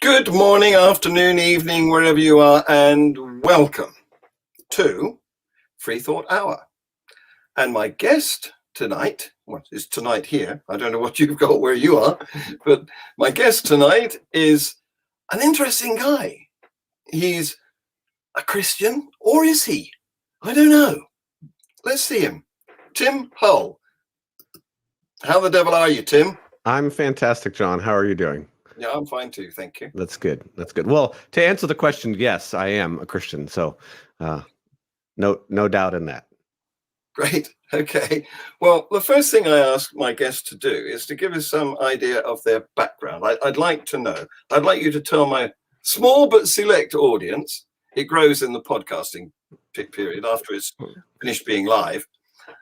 Good morning, afternoon, evening, wherever you are, and welcome to FreeThought Hour. And my guest tonight, well, is tonight here. I don't know what you've got where you are, but my guest tonight is an interesting guy. He's a Christian, or is he? I don't know. Let's see him. Tim Hull. How the devil are you, Tim? I'm fantastic, John. How are you doing? Yeah, I'm fine too. Thank you. That's good. That's good. Well, to answer the question, yes, I am a Christian. So no doubt in that. Great. Okay. Well, the first thing I ask my guests to do is to give us some idea of their background. I'd like to know. I'd like you to tell my small but select audience, it grows in the podcasting period after it's finished being live.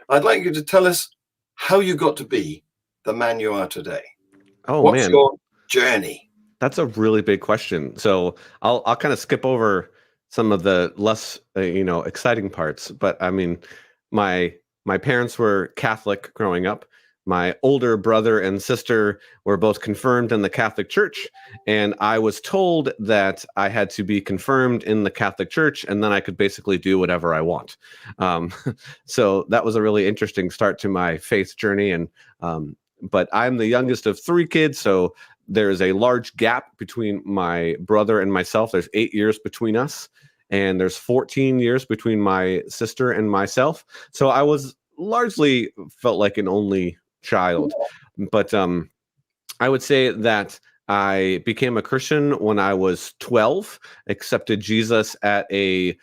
I'd like you to tell us how you got to be the man you are today. Oh, What's man. your journey? That's a really big question. So I'll kind of skip over some of the less exciting parts. But I mean, my parents were Catholic growing up. My older brother and sister were both confirmed in the Catholic Church, and I was told that I had to be confirmed in the Catholic Church, and then I could basically do whatever I want. So that was a really interesting start to my faith journey. And but I'm the youngest of three kids, so there is a large gap between my brother and myself. There's 8 years between us, and there's 14 years between my sister and myself. So I was largely felt like an only child. But I would say that I became a Christian when I was 12, accepted Jesus at a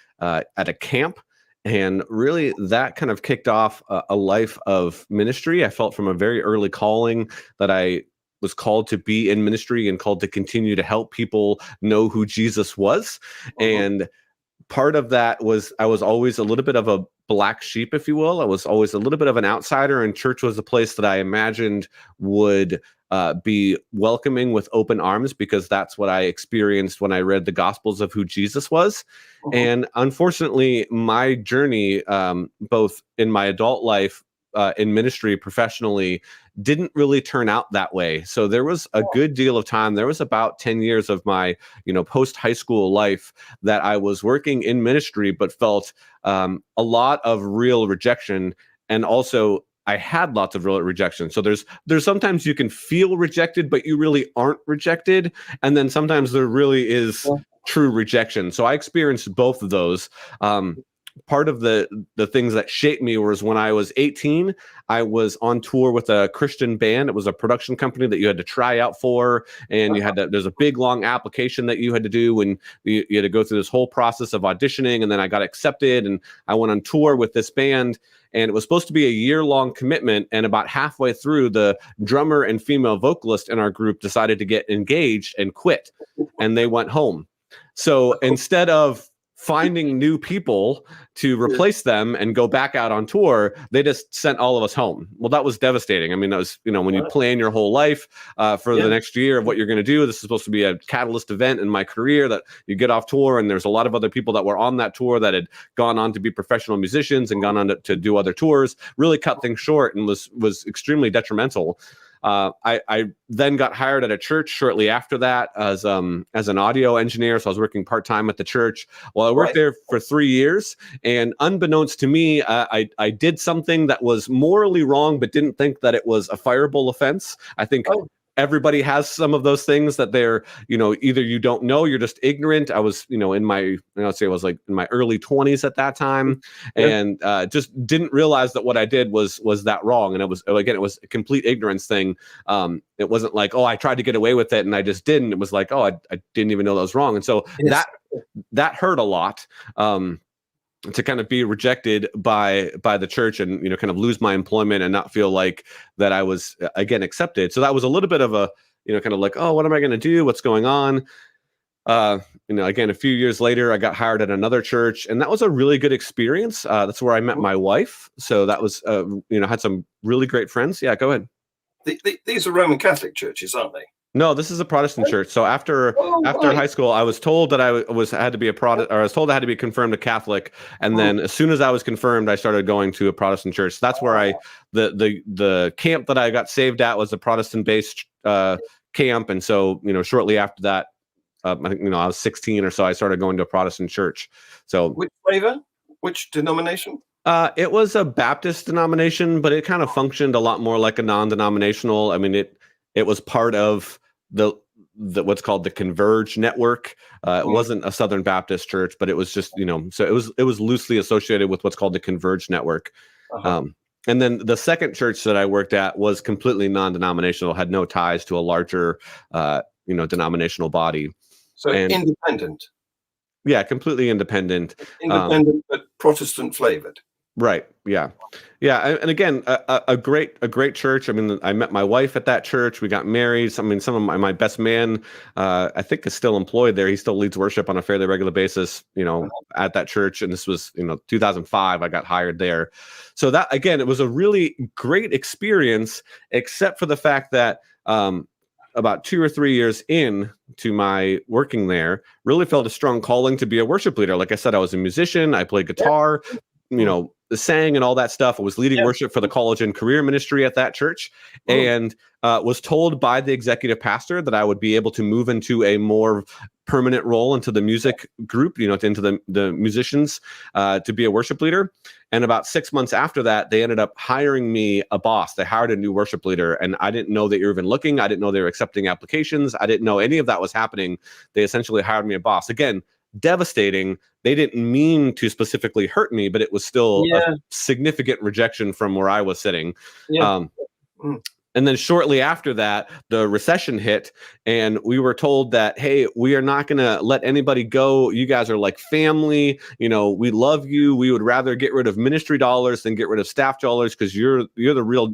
camp. And really, that kind of kicked off a life of ministry. I felt from a very early calling that I was called to be in ministry and called to continue to help people know who Jesus was. And part of that was I was always a little bit of a black sheep, if you will. I was always a little bit of an outsider, and church was a place that I imagined would be welcoming with open arms, because that's what I experienced when I read the Gospels of who Jesus was. And unfortunately, my journey, both in my adult life, in ministry, professionally, didn't really turn out that way. So there was a good deal of time. There was about 10 years of my, post high school life that I was working in ministry, but felt a lot of real rejection. And also I had lots of real rejection. So there's sometimes you can feel rejected, but you really aren't rejected. And then sometimes there really is true rejection. So I experienced both of those. Part of the things that shaped me was when I was 18, I was on tour with a Christian band. It was a production company that you had to try out for, and there's a big long application that you had to do, and you had to go through this whole process of auditioning, and then I got accepted, and I went on tour with this band, and it was supposed to be a year-long commitment, and about halfway through, the drummer and female vocalist in our group decided to get engaged and quit, and they went home. So instead of finding new people to replace them and go back out on tour, they just sent all of us home. Well, that was devastating. I mean, that was, when you plan your whole life for the next year of what you're going to do, this is supposed to be a catalyst event in my career, that you get off tour, and there's a lot of other people that were on that tour that had gone on to be professional musicians and gone on to do other tours, really cut things short, and was extremely detrimental. I then got hired at a church shortly after that as an audio engineer. So I was working part-time at the church. Well, I worked there for 3 years, and unbeknownst to me, I did something that was morally wrong, but didn't think that it was a fireable offense. I think everybody has some of those things that they're, either you don't know, you're just ignorant. I was, in my, I'd say I was like in my early 20s at that time, and just didn't realize that what I did was that wrong. And it was a complete ignorance thing. It wasn't like, I tried to get away with it and I just didn't. It was like, I didn't even know that was wrong. And so that hurt a lot. To kind of be rejected by the church and, kind of lose my employment and not feel like that I was again accepted. So that was a little bit of a, kind of like, what am I going to do? What's going on? Again, a few years later, I got hired at another church, and that was a really good experience. That's where I met my wife. So that was, had some really great friends. Yeah, go ahead. These are Roman Catholic churches, aren't they? No, this is a Protestant church. So after high school, I was told that I had to be a Protestant, or I was told I had to be confirmed a Catholic. And then as soon as I was confirmed, I started going to a Protestant church. So that's where the camp that I got saved at was a Protestant-based camp. And so, shortly after that, I think, I was 16 or so. I started going to a Protestant church. So which flavor? Which denomination? It was a Baptist denomination, but it kind of functioned a lot more like a non-denominational. I mean, it was part of the what's called the Converge network. It wasn't a Southern Baptist church, but it was just, so it was loosely associated with what's called the Converge network. And then the second church that I worked at was completely non-denominational, had no ties to a larger, denominational body. So independent. Yeah, completely independent. Independent, but Protestant flavored. Right. Yeah. Yeah. And again, a great church. I mean, I met my wife at that church. We got married. I mean, some of my best man, I think, is still employed there. He still leads worship on a fairly regular basis, at that church. And this was, 2005. I got hired there. So that, again, it was a really great experience, except for the fact that about 2 or 3 years in to my working there, really felt a strong calling to be a worship leader. Like I said, I was a musician. I played guitar, sang and all that stuff. I was leading worship for the college and career ministry at that church, and was told by the executive pastor that I would be able to move into a more permanent role into the music group, into the musicians, to be a worship leader. And about 6 months after that, they ended up hiring me a boss. They hired a new worship leader, and I didn't know that you were even looking. I didn't know they were accepting applications. I didn't know any of that was happening. They essentially hired me a boss. Again, devastating. They didn't mean to specifically hurt me, but it was still a significant rejection from where I was sitting. And then shortly after that, the recession hit, and we were told that, hey, we are not going to let anybody go. You guys are like family. We love you. We would rather get rid of ministry dollars than get rid of staff dollars, because you're the real,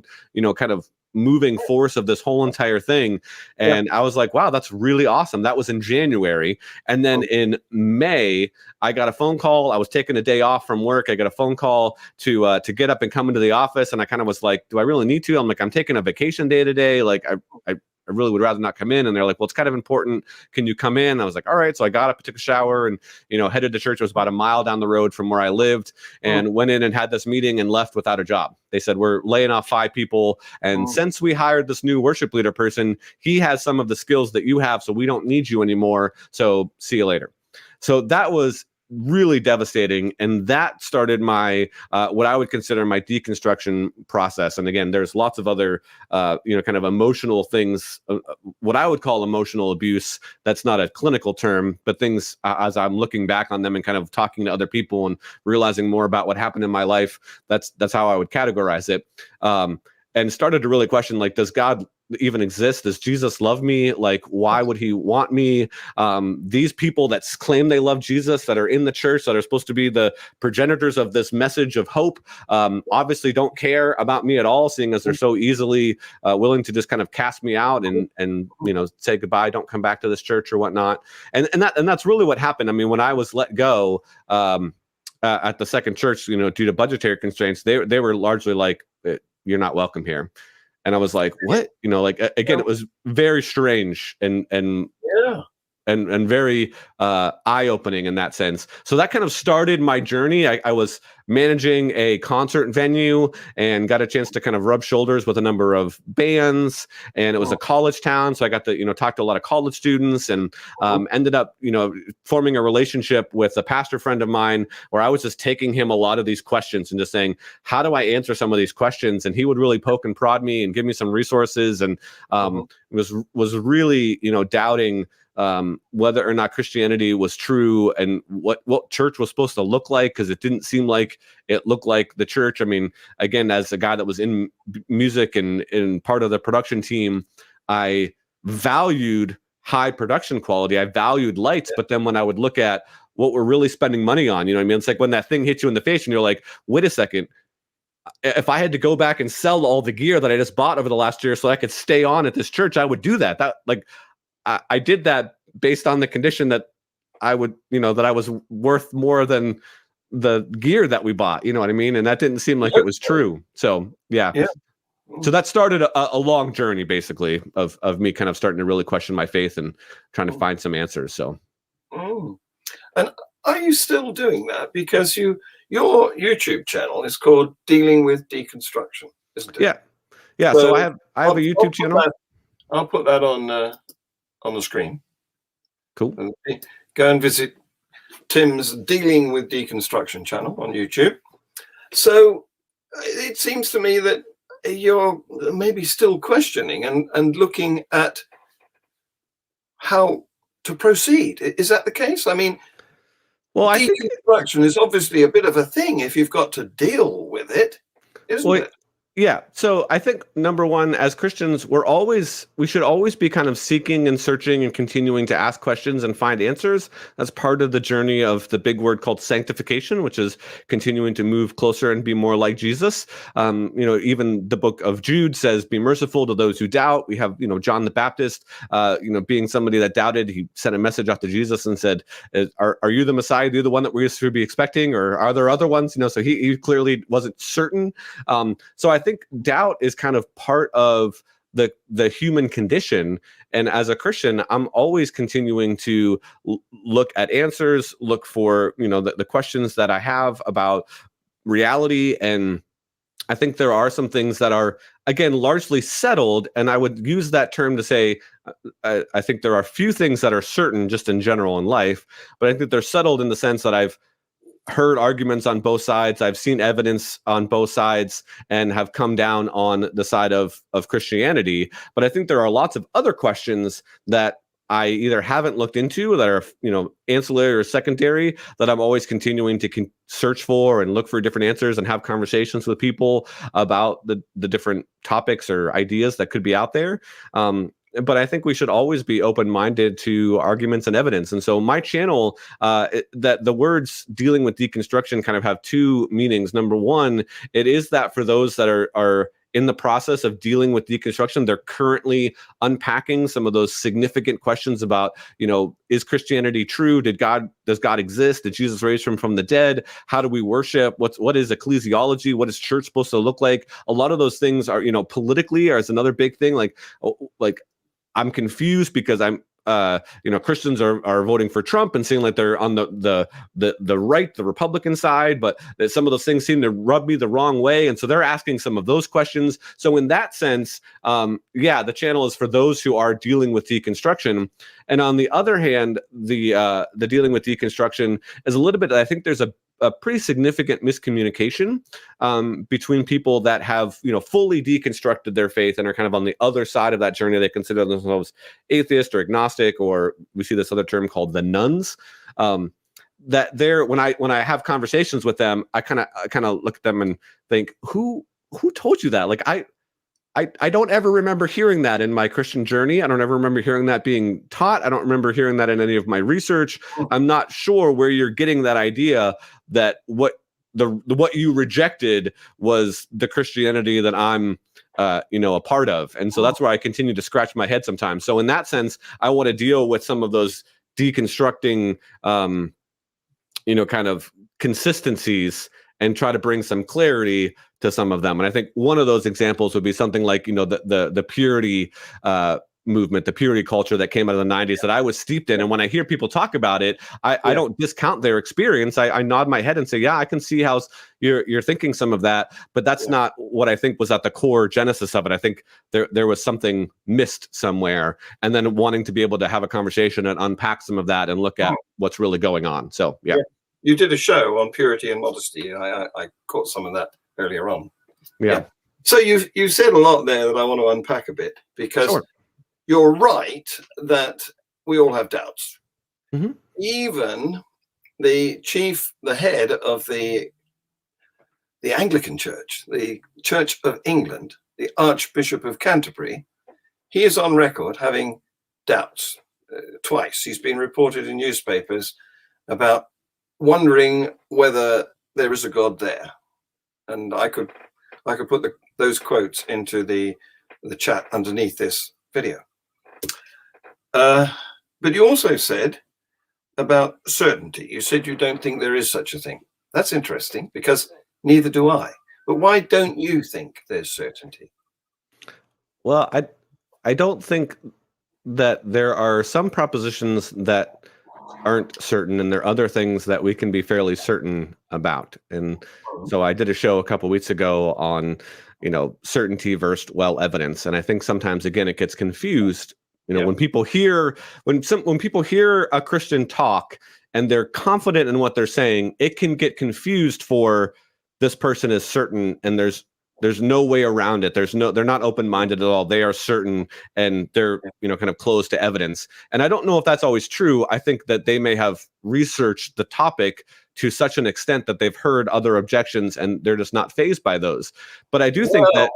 kind of moving force of this whole entire thing. And I was like, wow, that's really awesome. That was in January. And then in May, I got a phone call. I was taking a day off from work. I got a phone call to get up and come into the office. And I kind of was like, do I really need to? I'm like, I'm taking a vacation day today. Like, I really would rather not come in. And they're like, well, it's kind of important. Can you come in? I was like, all right. So I got up, took a shower, and, headed to church. It was about a mile down the road from where I lived, and went in and had this meeting and left without a job. They said, we're laying off 5 people. And since we hired this new worship leader person, he has some of the skills that you have, so we don't need you anymore. So see you later. So that was really devastating, and that started my what I would consider my deconstruction process. And again, there's lots of other kind of emotional things, what I would call emotional abuse. That's not a clinical term, but things as I'm looking back on them and kind of talking to other people and realizing more about what happened in my life, that's how I would categorize it. And started to really question, like, does God even exist? Does Jesus love me? Like, why would he want me? These people that claim they love Jesus, that are in the church, that are supposed to be the progenitors of this message of hope, obviously don't care about me at all, seeing as they're so easily willing to just kind of cast me out and say goodbye, don't come back to this church or whatnot. And that's really what happened. I mean, when I was let go at the second church, due to budgetary constraints, they were largely like, you're not welcome here. And I was like, what? Again, it was very strange and very eye-opening in that sense. So that kind of started my journey. I was managing a concert venue and got a chance to kind of rub shoulders with a number of bands, and it was a college town. So I got to, talk to a lot of college students, and ended up, forming a relationship with a pastor friend of mine, where I was just taking him a lot of these questions and just saying, how do I answer some of these questions? And he would really poke and prod me and give me some resources, and was really, doubting whether or not Christianity was true and what church was supposed to look like, because it didn't seem like it looked like the church. I mean, again, as a guy that was in music and in part of the production team, I valued high production quality. I valued lights, but then when I would look at what we're really spending money on, it's like when that thing hits you in the face and you're like, wait a second, if I had to go back and sell all the gear that I just bought over the last year so I could stay on at this church, I would do that. I did that based on the condition that I would, that I was worth more than the gear that we bought, you know what I mean? And that didn't seem like it was true. So, yeah. So that started a long journey, basically, of me kind of starting to really question my faith and trying to find some answers. So. And are you still doing that? Because your YouTube channel is called Dealing with Deconstruction, isn't it? Yeah. So I have a YouTube channel. I'll put that on the screen. Cool. And go and visit Tim's Dealing with Deconstruction channel on YouTube. So it seems to me that you're maybe still questioning and looking at how to proceed. Is that the case? I mean, well, I think deconstruction is obviously a bit of a thing if you've got to deal with it, isn't it? Yeah. So I think number one, as Christians, we should always be kind of seeking and searching and continuing to ask questions and find answers. That's part of the journey of the big word called sanctification, which is continuing to move closer and be more like Jesus. Even the book of Jude says, be merciful to those who doubt. We have, John the Baptist, being somebody that doubted, he sent a message off to Jesus and said, are you the Messiah? Are you the one that we should be expecting? Or are there other ones? So he clearly wasn't certain. So I think doubt is kind of part of the human condition. And as a Christian, I'm always continuing to look at answers, look for, the questions that I have about reality. And I think there are some things that are, again, largely settled. And I would use that term to say, I think there are few things that are certain just in general in life, but I think that they're settled in the sense that I've heard arguments on both sides. I've seen evidence on both sides and have come down on the side of Christianity. But I think there are lots of other questions that I either haven't looked into that are, ancillary or secondary that I'm always continuing to search for and look for different answers and have conversations with people about the different topics or ideas that could be out there. But I think we should always be open-minded to arguments and evidence. And so my channel, that the words dealing with deconstruction kind of have two meanings. Number one, it is that for those that are in the process of dealing with deconstruction, they're currently unpacking some of those significant questions about, is Christianity true? Does God exist? Did Jesus raise from the dead? How do we worship? What is ecclesiology? What is church supposed to look like? A lot of those things are, politically, or is another big thing. Like I'm confused because Christians are voting for Trump and seeing like they're on the right, the Republican side, but some of those things seem to rub me the wrong way. And so they're asking some of those questions. So in that sense, the channel is for those who are dealing with deconstruction. And on the other hand, the dealing with deconstruction is a little bit, I think there's a pretty significant miscommunication between people that have, fully deconstructed their faith and are kind of on the other side of that journey. They consider themselves atheist or agnostic, or we see this other term called the nuns. That when I have conversations with them, I kind of look at them and think, who told you that? Like I don't ever remember hearing that in my Christian journey. I don't ever remember hearing that being taught. I don't remember hearing that in any of my research. I'm not sure where you're getting that idea that what you rejected was the Christianity that I'm a part of. And so that's where I continue to scratch my head sometimes. So in that sense, I want to deal with some of those deconstructing kind of consistencies and try to bring some clarity to some of them. And I think one of those examples would be something like, the purity movement, the purity culture that came out of the 90s that I was steeped in. And when I hear people talk about it, I don't discount their experience. I nod my head and say, yeah, I can see how you're thinking some of that, but that's not what I think was at the core genesis of it. I think there was something missed somewhere, and then wanting to be able to have a conversation and unpack some of that and look at what's really going on. So, yeah. You did a show on purity and modesty. I caught some of that earlier on. Yeah. So you've said a lot there that I want to unpack a bit, because you're right that we all have doubts. Mm-hmm. Even the head of the Anglican Church, the Church of England, the Archbishop of Canterbury, he is on record having doubts twice. He's been reported in newspapers about wondering whether there is a God there. And I could put those quotes into the chat underneath this video. But you also said about certainty. You said you don't think there is such a thing. That's interesting, because neither do I. But why don't you think there's certainty? Well, I don't think that there are some propositions that aren't certain, and there are other things that we can be fairly certain about. And so I did a show a couple of weeks ago on, certainty versus evidence. And I think sometimes, again, it gets confused You know, when people hear when people hear a Christian talk and they're confident in what they're saying, it can get confused for this person is certain and there's no way around it. They're not open-minded at all. They are certain and they're, kind of closed to evidence. And I don't know if that's always true. I think that they may have researched the topic to such an extent that they've heard other objections and they're just not fazed by those. But I do think that,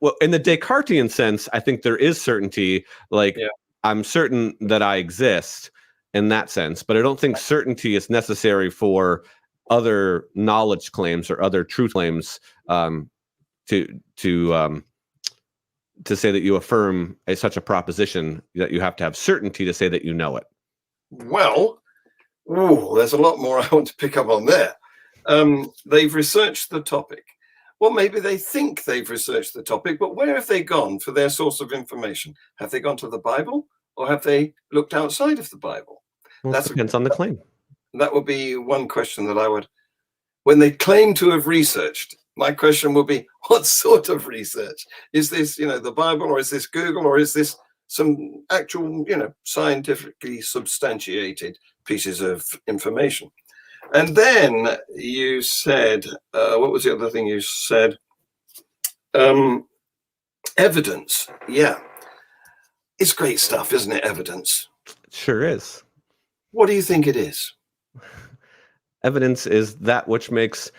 well, in the Descartesian sense, I think there is certainty. Like, I'm certain that I exist in that sense, but I don't think certainty is necessary for other knowledge claims or other truth claims, to say that you affirm such a proposition that you have to have certainty to say that you know it. Well, there's a lot more I want to pick up on there. They've researched the topic. Well, maybe they think they've researched the topic, but where have they gone for their source of information? Have they gone to the Bible or have they looked outside of the Bible? Well, that depends on the claim. That would be one question that I would, when they claim to have researched, my question would be, what sort of research? Is this, the Bible, or is this Google, or is this some actual, scientifically substantiated pieces of information? And then you said, what was the other thing you said? Evidence. Yeah. It's great stuff, isn't it? Evidence. It sure is. What do you think it is? Evidence is that which makes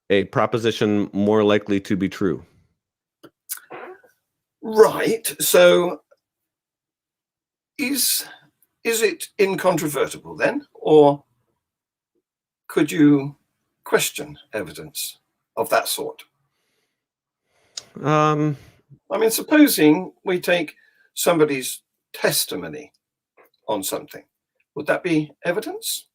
a proposition more likely to be true. Right. So is it incontrovertible then, or could you question evidence of that sort? Supposing we take somebody's testimony on something, would that be evidence?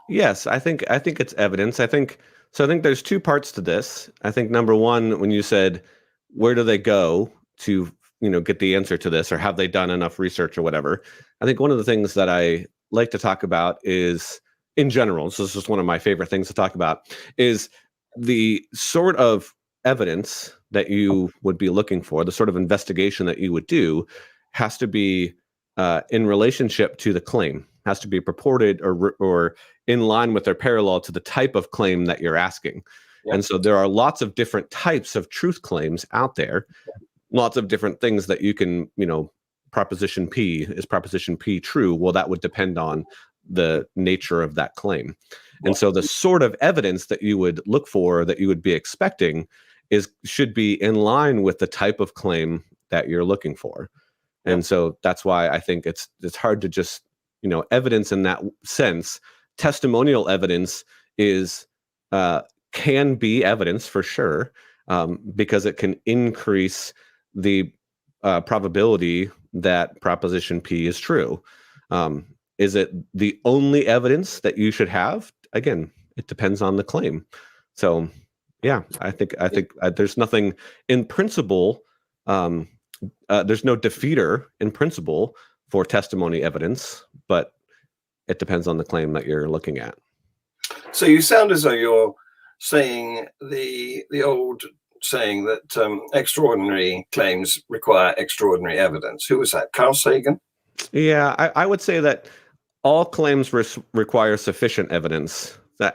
Yes, I think it's evidence. I think there's two parts to this. I think number one, when you said, where do they go to, get the answer to this, or have they done enough research or whatever? I think one of the things that I like to talk about is, in general, so this is one of my favorite things to talk about, is the sort of evidence that you would be looking for, the sort of investigation that you would do has to be in relationship to the claim, has to be purported or in line with or parallel to the type of claim that you're asking. Yeah. And so there are lots of different types of truth claims out there, lots of different things that you can, proposition P, is proposition P true? Well, that would depend on the nature of that claim. And so the sort of evidence that you would look for, that you would be expecting, should be in line with the type of claim that you're looking for. And so that's why I think it's hard to just, evidence in that sense. Testimonial evidence can be evidence for sure, because it can increase the probability that proposition P is true. Is it the only evidence that you should have? Again, it depends on the claim. So, yeah, I think there's nothing in principle. There's no defeater in principle for testimony evidence, but it depends on the claim that you're looking at. So you sound as though you're saying the old saying that extraordinary claims require extraordinary evidence. Who was that? Carl Sagan? Yeah, I would say that all claims require sufficient evidence. That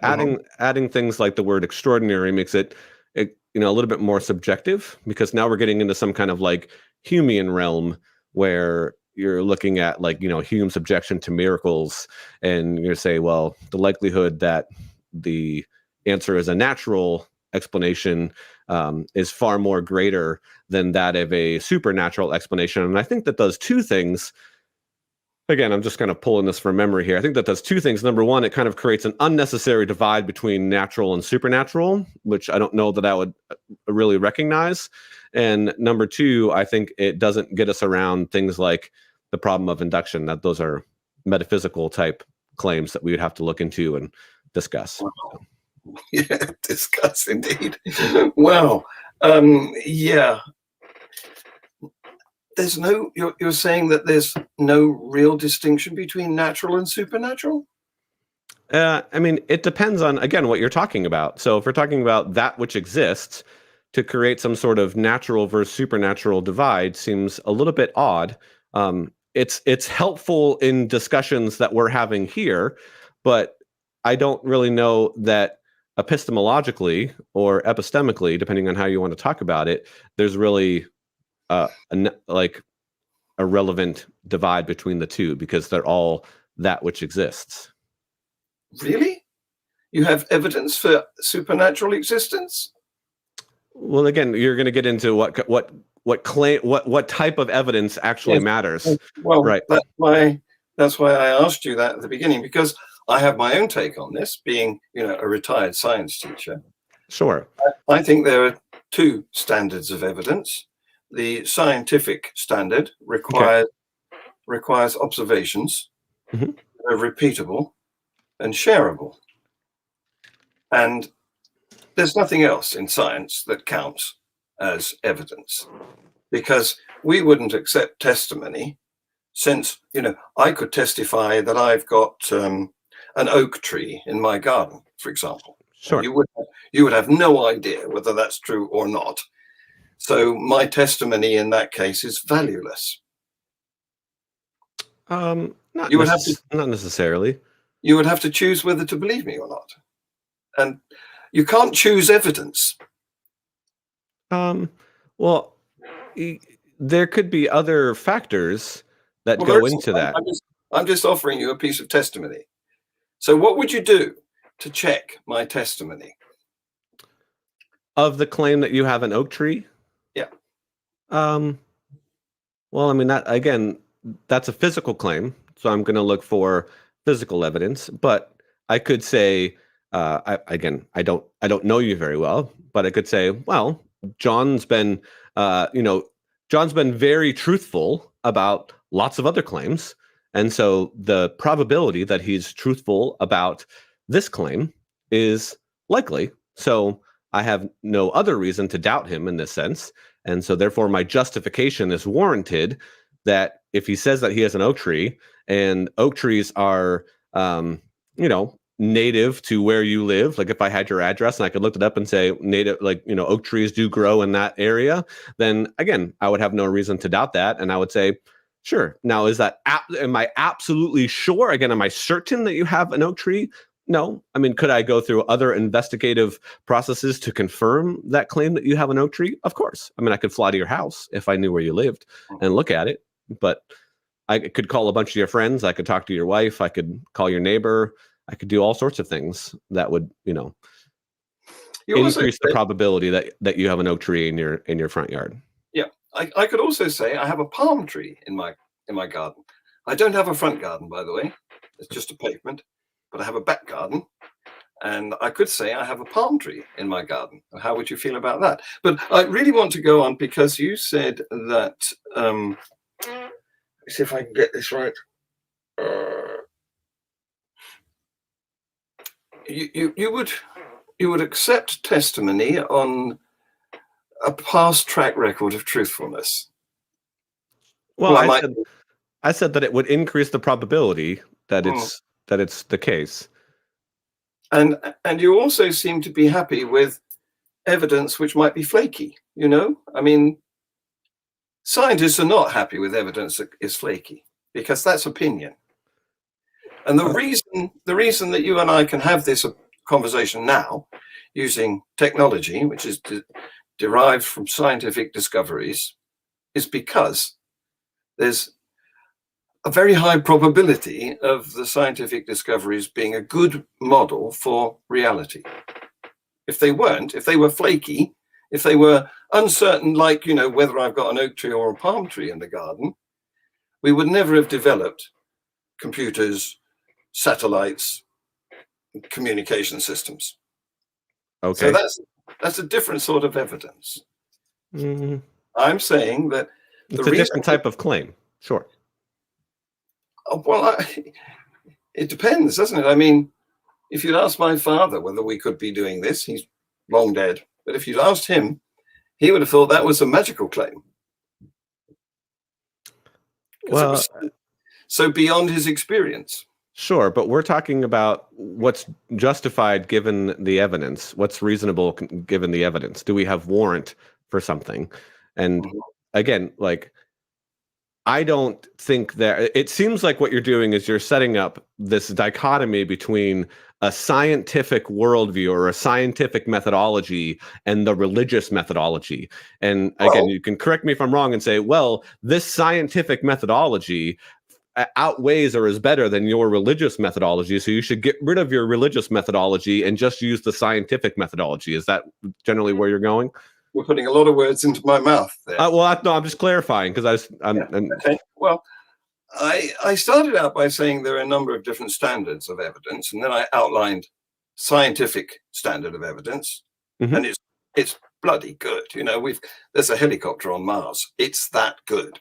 adding things like the word extraordinary makes it a little bit more subjective, because now we're getting into some kind of like Humean realm where you're looking at Hume's objection to miracles, and you say, well, the likelihood that the answer is a natural explanation is far more greater than that of a supernatural explanation. And I think that does two things. Again, I'm just kind of pulling this from memory here. I think that does two things. Number one, it kind of creates an unnecessary divide between natural and supernatural, which I don't know that I would really recognize. And number two, I think it doesn't get us around things like the problem of induction, that those are metaphysical type claims that we would have to look into and discuss. Wow. Yeah, discuss indeed. Well, yeah. There's no, you're saying that there's no real distinction between natural and supernatural? It depends on, again, what you're talking about. So if we're talking about that which exists, to create some sort of natural versus supernatural divide seems a little bit odd. It's helpful in discussions that we're having here, but I don't really know that epistemologically or epistemically, depending on how you want to talk about it, there's really like a relevant divide between the two, because they're all that which exists. Really? You have evidence for supernatural existence? Well, again, you're going to get into what type of evidence actually matters. Well, right. That's why I asked you that at the beginning, because I have my own take on this, being, a retired science teacher. Sure. I think there are two standards of evidence. The scientific standard requires observations that are repeatable and shareable. And there's nothing else in science that counts as evidence, because we wouldn't accept testimony since, I could testify that I've got an oak tree in my garden, for example. Sure. You would have no idea whether that's true or not. So my testimony in that case is valueless. Not necessarily. You would have to choose whether to believe me or not. And you can't choose evidence. Well, there could be other factors that go into that. I'm just offering you a piece of testimony. So what would you do to check my testimony? Of the claim that you have an oak tree? Yeah. Well, I mean, that's a physical claim, so I'm going to look for physical evidence. But I could say, I don't know you very well, but I could say, well, John's been very truthful about lots of other claims, and so the probability that he's truthful about this claim is likely. So I have no other reason to doubt him in this sense. And so therefore my justification is warranted that if he says that he has an oak tree, and oak trees are, native to where you live, like if I had your address and I could look it up and say native, oak trees do grow in that area, then again, I would have no reason to doubt that. And I would say, sure. Now, am I absolutely sure? Again, am I certain that you have an oak tree? No. I mean, could I go through other investigative processes to confirm that claim that you have an oak tree? Of course. I mean, I could fly to your house if I knew where you lived and look at it, but I could call a bunch of your friends. I could talk to your wife. I could call your neighbor. I could do all sorts of things that would, increase the probability that you have an oak tree in your front yard. Yeah. I could also say I have a palm tree in my garden. I don't have a front garden, by the way. It's just a pavement. But I have a back garden, and I could say I have a palm tree in my garden. How would you feel about that? But I really want to go on, because you said that, let's see if I can get this right. You would accept testimony on a past track record of truthfulness. Well, I said that it would increase the probability that it's the case. And you also seem to be happy with evidence which might be flaky, I mean, scientists are not happy with evidence that is flaky, because that's opinion. And the reason that you and I can have this conversation now using technology, which is derived from scientific discoveries, is because there's a very high probability of the scientific discoveries being a good model for reality. If they were flaky, if they were uncertain, like, whether I've got an oak tree or a palm tree in the garden, we would never have developed computers, satellites, communication systems. Okay. So that's a different sort of evidence. Mm-hmm. I'm saying that it's a different type of claim. Sure. Well, it depends, doesn't it? I mean, if you'd asked my father whether we could be doing this, he's long dead. But if you'd asked him, he would have thought that was a magical claim. Well, so beyond his experience. Sure, but we're talking about what's justified given the evidence. What's reasonable given the evidence? Do we have warrant for something? And Mhm. again, like, I don't think that it seems like what you're doing is you're setting up this dichotomy between a scientific worldview or a scientific methodology and the religious methodology. And again, Well, you can correct me if I'm wrong and say, well, this scientific methodology outweighs or is better than your religious methodology. So you should get rid of your religious methodology and just use the scientific methodology. Is that generally where you're going? you're putting a lot of words into my mouth there. No, I'm just clarifying because Okay. Well, I started out by saying there are a number of different standards of evidence, and then I outlined scientific standard of evidence, Mhm. and it's bloody good. There's a helicopter on Mars. It's that good.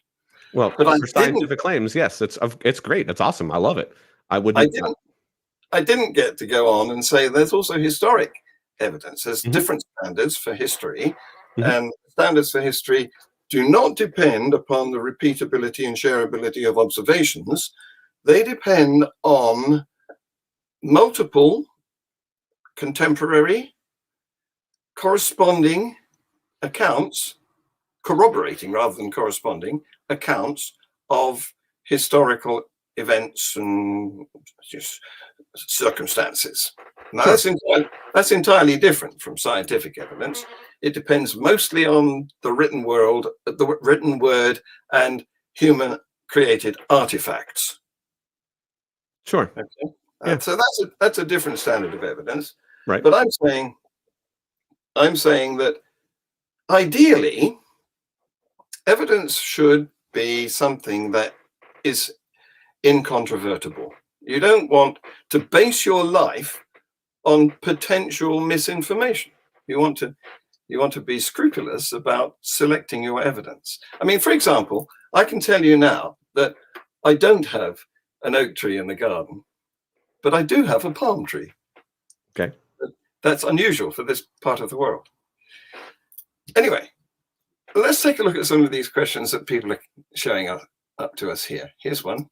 Well, But for scientific claims, yes, it's great. It's awesome. I love it. I I wouldn't. didn't I didn't get to go on and say there's also historic evidence. There's Mhm. different standards for history, Mhm. and standards for history do not depend upon the repeatability and shareability of observations. They depend on multiple contemporary corresponding accounts, corroborating rather than corresponding accounts of historical events and just circumstances. Now, Sure. that's entirely different from scientific evidence. It depends mostly on the written world, the written word, and human created artifacts. Sure. Okay, Yeah. so that's a different standard of evidence. Right. But I'm saying that ideally, evidence should be something that is incontrovertible. You don't want to base your life on potential misinformation. You want to be scrupulous about selecting your evidence. I mean, for example, I can tell you now that I don't have an oak tree in the garden, but I do have a palm tree. Okay. That's unusual for this part of the world. Anyway, let's take a look at some of these questions that people are showing up to us here. Here's one.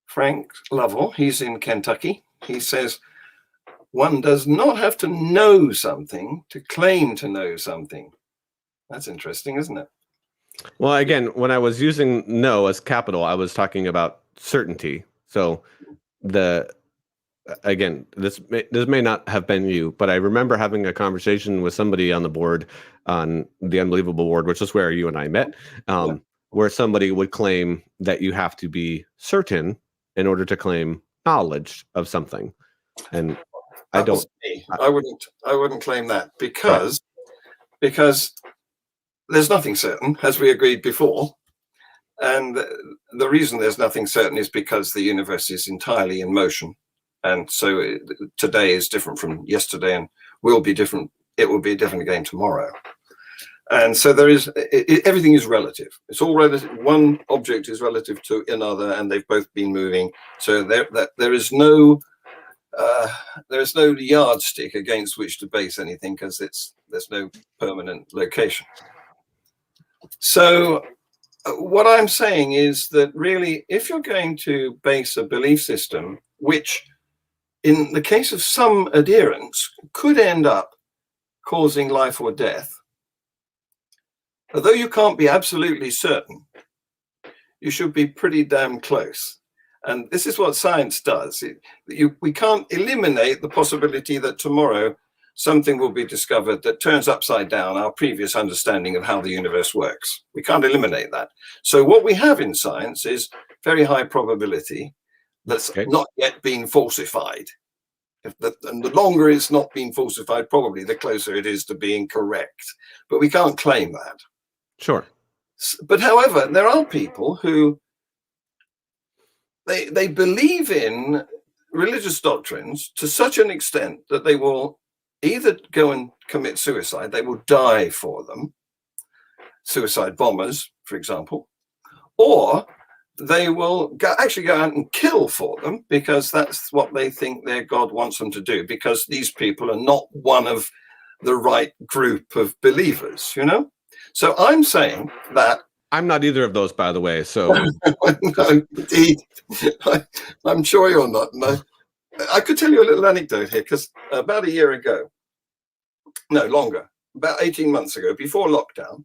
Frank Lovell, he's in Kentucky. He says, one does not have to know something to claim to know something. That's interesting, isn't it? Well, again, when I was using "no" as capital, I was talking about certainty. So the again, this may not have been you, but I remember having a conversation with somebody on the board, on the Unbelievable board, which is where you and I met, Yeah. where somebody would claim that you have to be certain in order to claim knowledge of something, and I That don't. was me. I wouldn't claim that Right. because there's nothing certain, as we agreed before. And the reason there's nothing certain is because the universe is entirely in motion. And so today is different from yesterday and will be different. It will be different again tomorrow. And so everything is relative. It's all relative. One object is relative to another, and they've both been moving. So there is no yardstick against which to base anything, because there's no permanent location. So what I'm saying is that really, if you're going to base a belief system, which in the case of some adherents could end up causing life or death, although you can't be absolutely certain, you should be pretty damn close. And this is what science does. We can't eliminate the possibility that tomorrow something will be discovered that turns upside down our previous understanding of how the universe works. We can't eliminate that. So what we have in science is very high probability that's not yet been falsified. And the longer it's not been falsified, probably the closer it is to being correct. But we can't claim that. Sure. But however, there are people who they believe in religious doctrines to such an extent that they will either go and commit suicide, they will die for them, suicide bombers, for example, or they will actually go out and kill for them, because that's what they think their God wants them to do, because these people are not one of the right group of believers, So I'm saying that I'm not either of those, by the way. So No, indeed. I'm sure you're not. No. I could tell you a little anecdote here, because about a year ago, no, longer, about 18 months ago, before lockdown,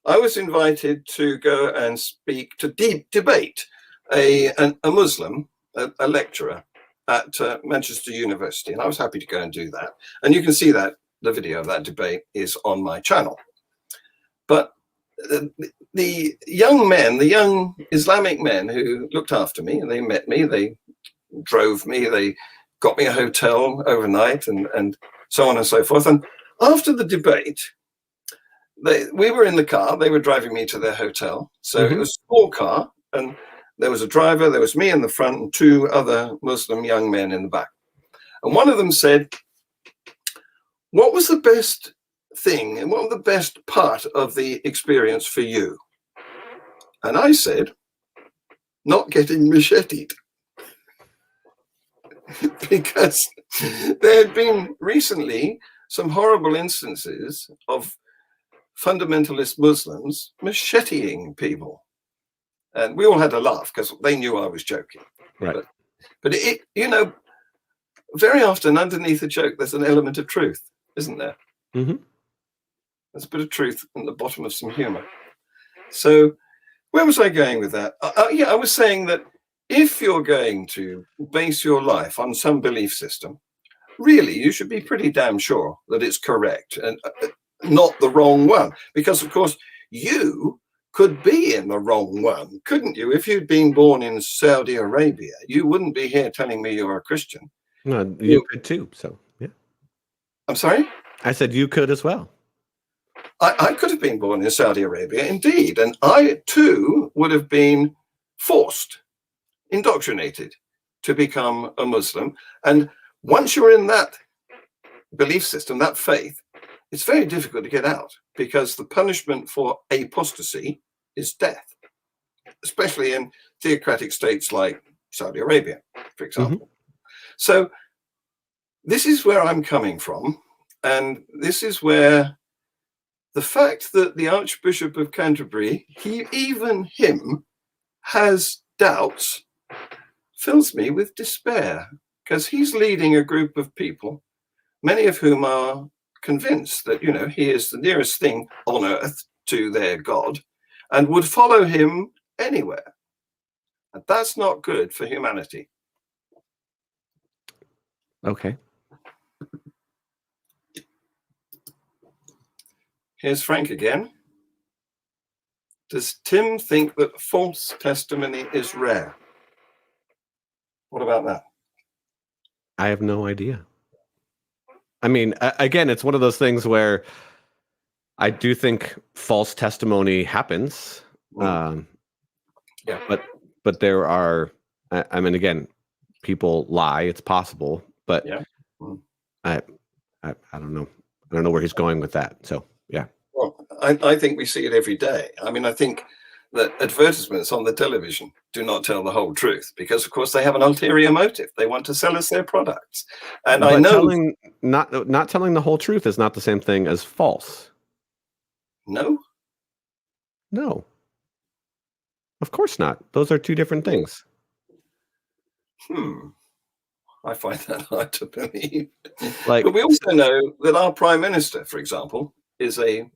I was invited to go and speak, to debate a Muslim, a lecturer at Manchester University. And I was happy to go and do that. And you can see that the video of that debate is on my channel. But the young men, the young Islamic men who looked after me, and they met me, they drove me, they got me a hotel overnight, and so on and so forth. And after the debate, we were in the car, they were driving me to their hotel. So it was a small car, and there was a driver, there was me in the front, and two other Muslim young men in the back. And one of them said, what was the best thing and what was the best part of the experience for you? And I said, not getting macheted. Because there had been recently some horrible instances of fundamentalist Muslims macheteing people. And we all had a laugh because they knew I was joking. Right. But it, very often underneath a joke, there's an element of truth, isn't there? There's a bit of truth in the bottom of some humor. So where was I going with that? I was saying that if you're going to base your life on some belief system, really, you should be pretty damn sure that it's correct and not the wrong one. Because, of course, you could be in the wrong one, couldn't you? If you'd been born in Saudi Arabia, you wouldn't be here telling me you're a Christian. No, you could too. So, yeah. I'm sorry? I said you could as well. I could have been born in Saudi Arabia, indeed. And I, too, would have been forced, indoctrinated to become a Muslim. And once you're in that belief system, that faith, it's very difficult to get out, because the punishment for apostasy is death, especially in theocratic states like Saudi Arabia, for example. So this is where I'm coming from. And this is where the fact that the Archbishop of Canterbury, even him, has doubts, fills me with despair, because he's leading a group of people, many of whom are convinced that, he is the nearest thing on earth to their God and would follow him anywhere. And that's not good for humanity. Okay. Here's Frank again. Does Tim think that false testimony is rare? What about that? I have no idea. I mean, again, it's one of those things where I do think false testimony happens. Yeah. But there are, I mean, again, people lie. It's possible, but yeah. I don't know. I don't know where he's going with that. So, yeah. Well, I think we see it every day. I mean, I think that advertisements on the television do not tell the whole truth, because, of course, they have an ulterior motive. They want to sell us their products. And but I know not telling the whole truth is not the same thing as false. No? No. Of course not. Those are two different things. I find that hard to believe. But we also know that our Prime Minister, for example, is a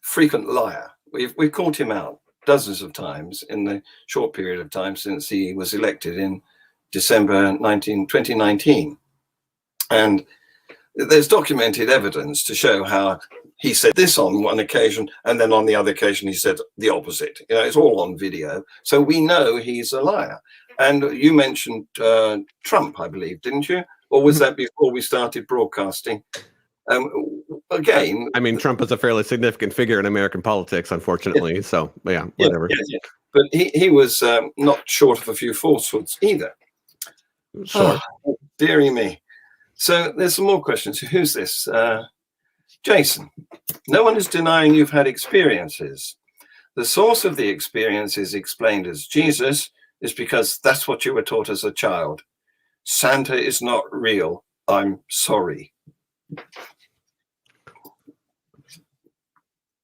frequent liar. We've called him out dozens of times in the short period of time since he was elected in December 2019. And there's documented evidence to show how he said this on one occasion, and then on the other occasion he said the opposite. It's all on video. So we know he's a liar. And you mentioned Trump, I believe, didn't you? Or was that before we started broadcasting? Again, I mean, Trump is a fairly significant figure in American politics, unfortunately. So, yeah, whatever. Yeah. But he was not short of a few falsehoods either. Sure. Oh, dearie me. So there's some more questions. Who's this? Jason. No one is denying you've had experiences. The source of the experience is explained as Jesus, is because that's what you were taught as a child. Santa is not real. I'm sorry.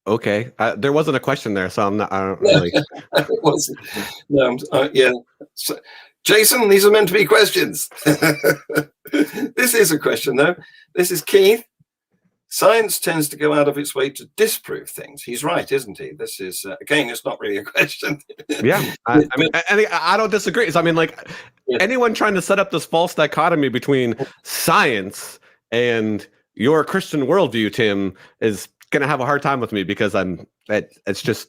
Okay, there wasn't a question there, so I don't No, really. it wasn't. No, yeah. So, Jason, these are meant to be questions. This is a question, though. This is Keith. Science tends to go out of its way to disprove things. He's right, isn't he? This is, again, it's not really a question. Yeah, I mean, I don't disagree. So, I mean, like, Yeah. anyone trying to set up this false dichotomy between science and your Christian worldview, Tim, is going to have a hard time with me, because it's just,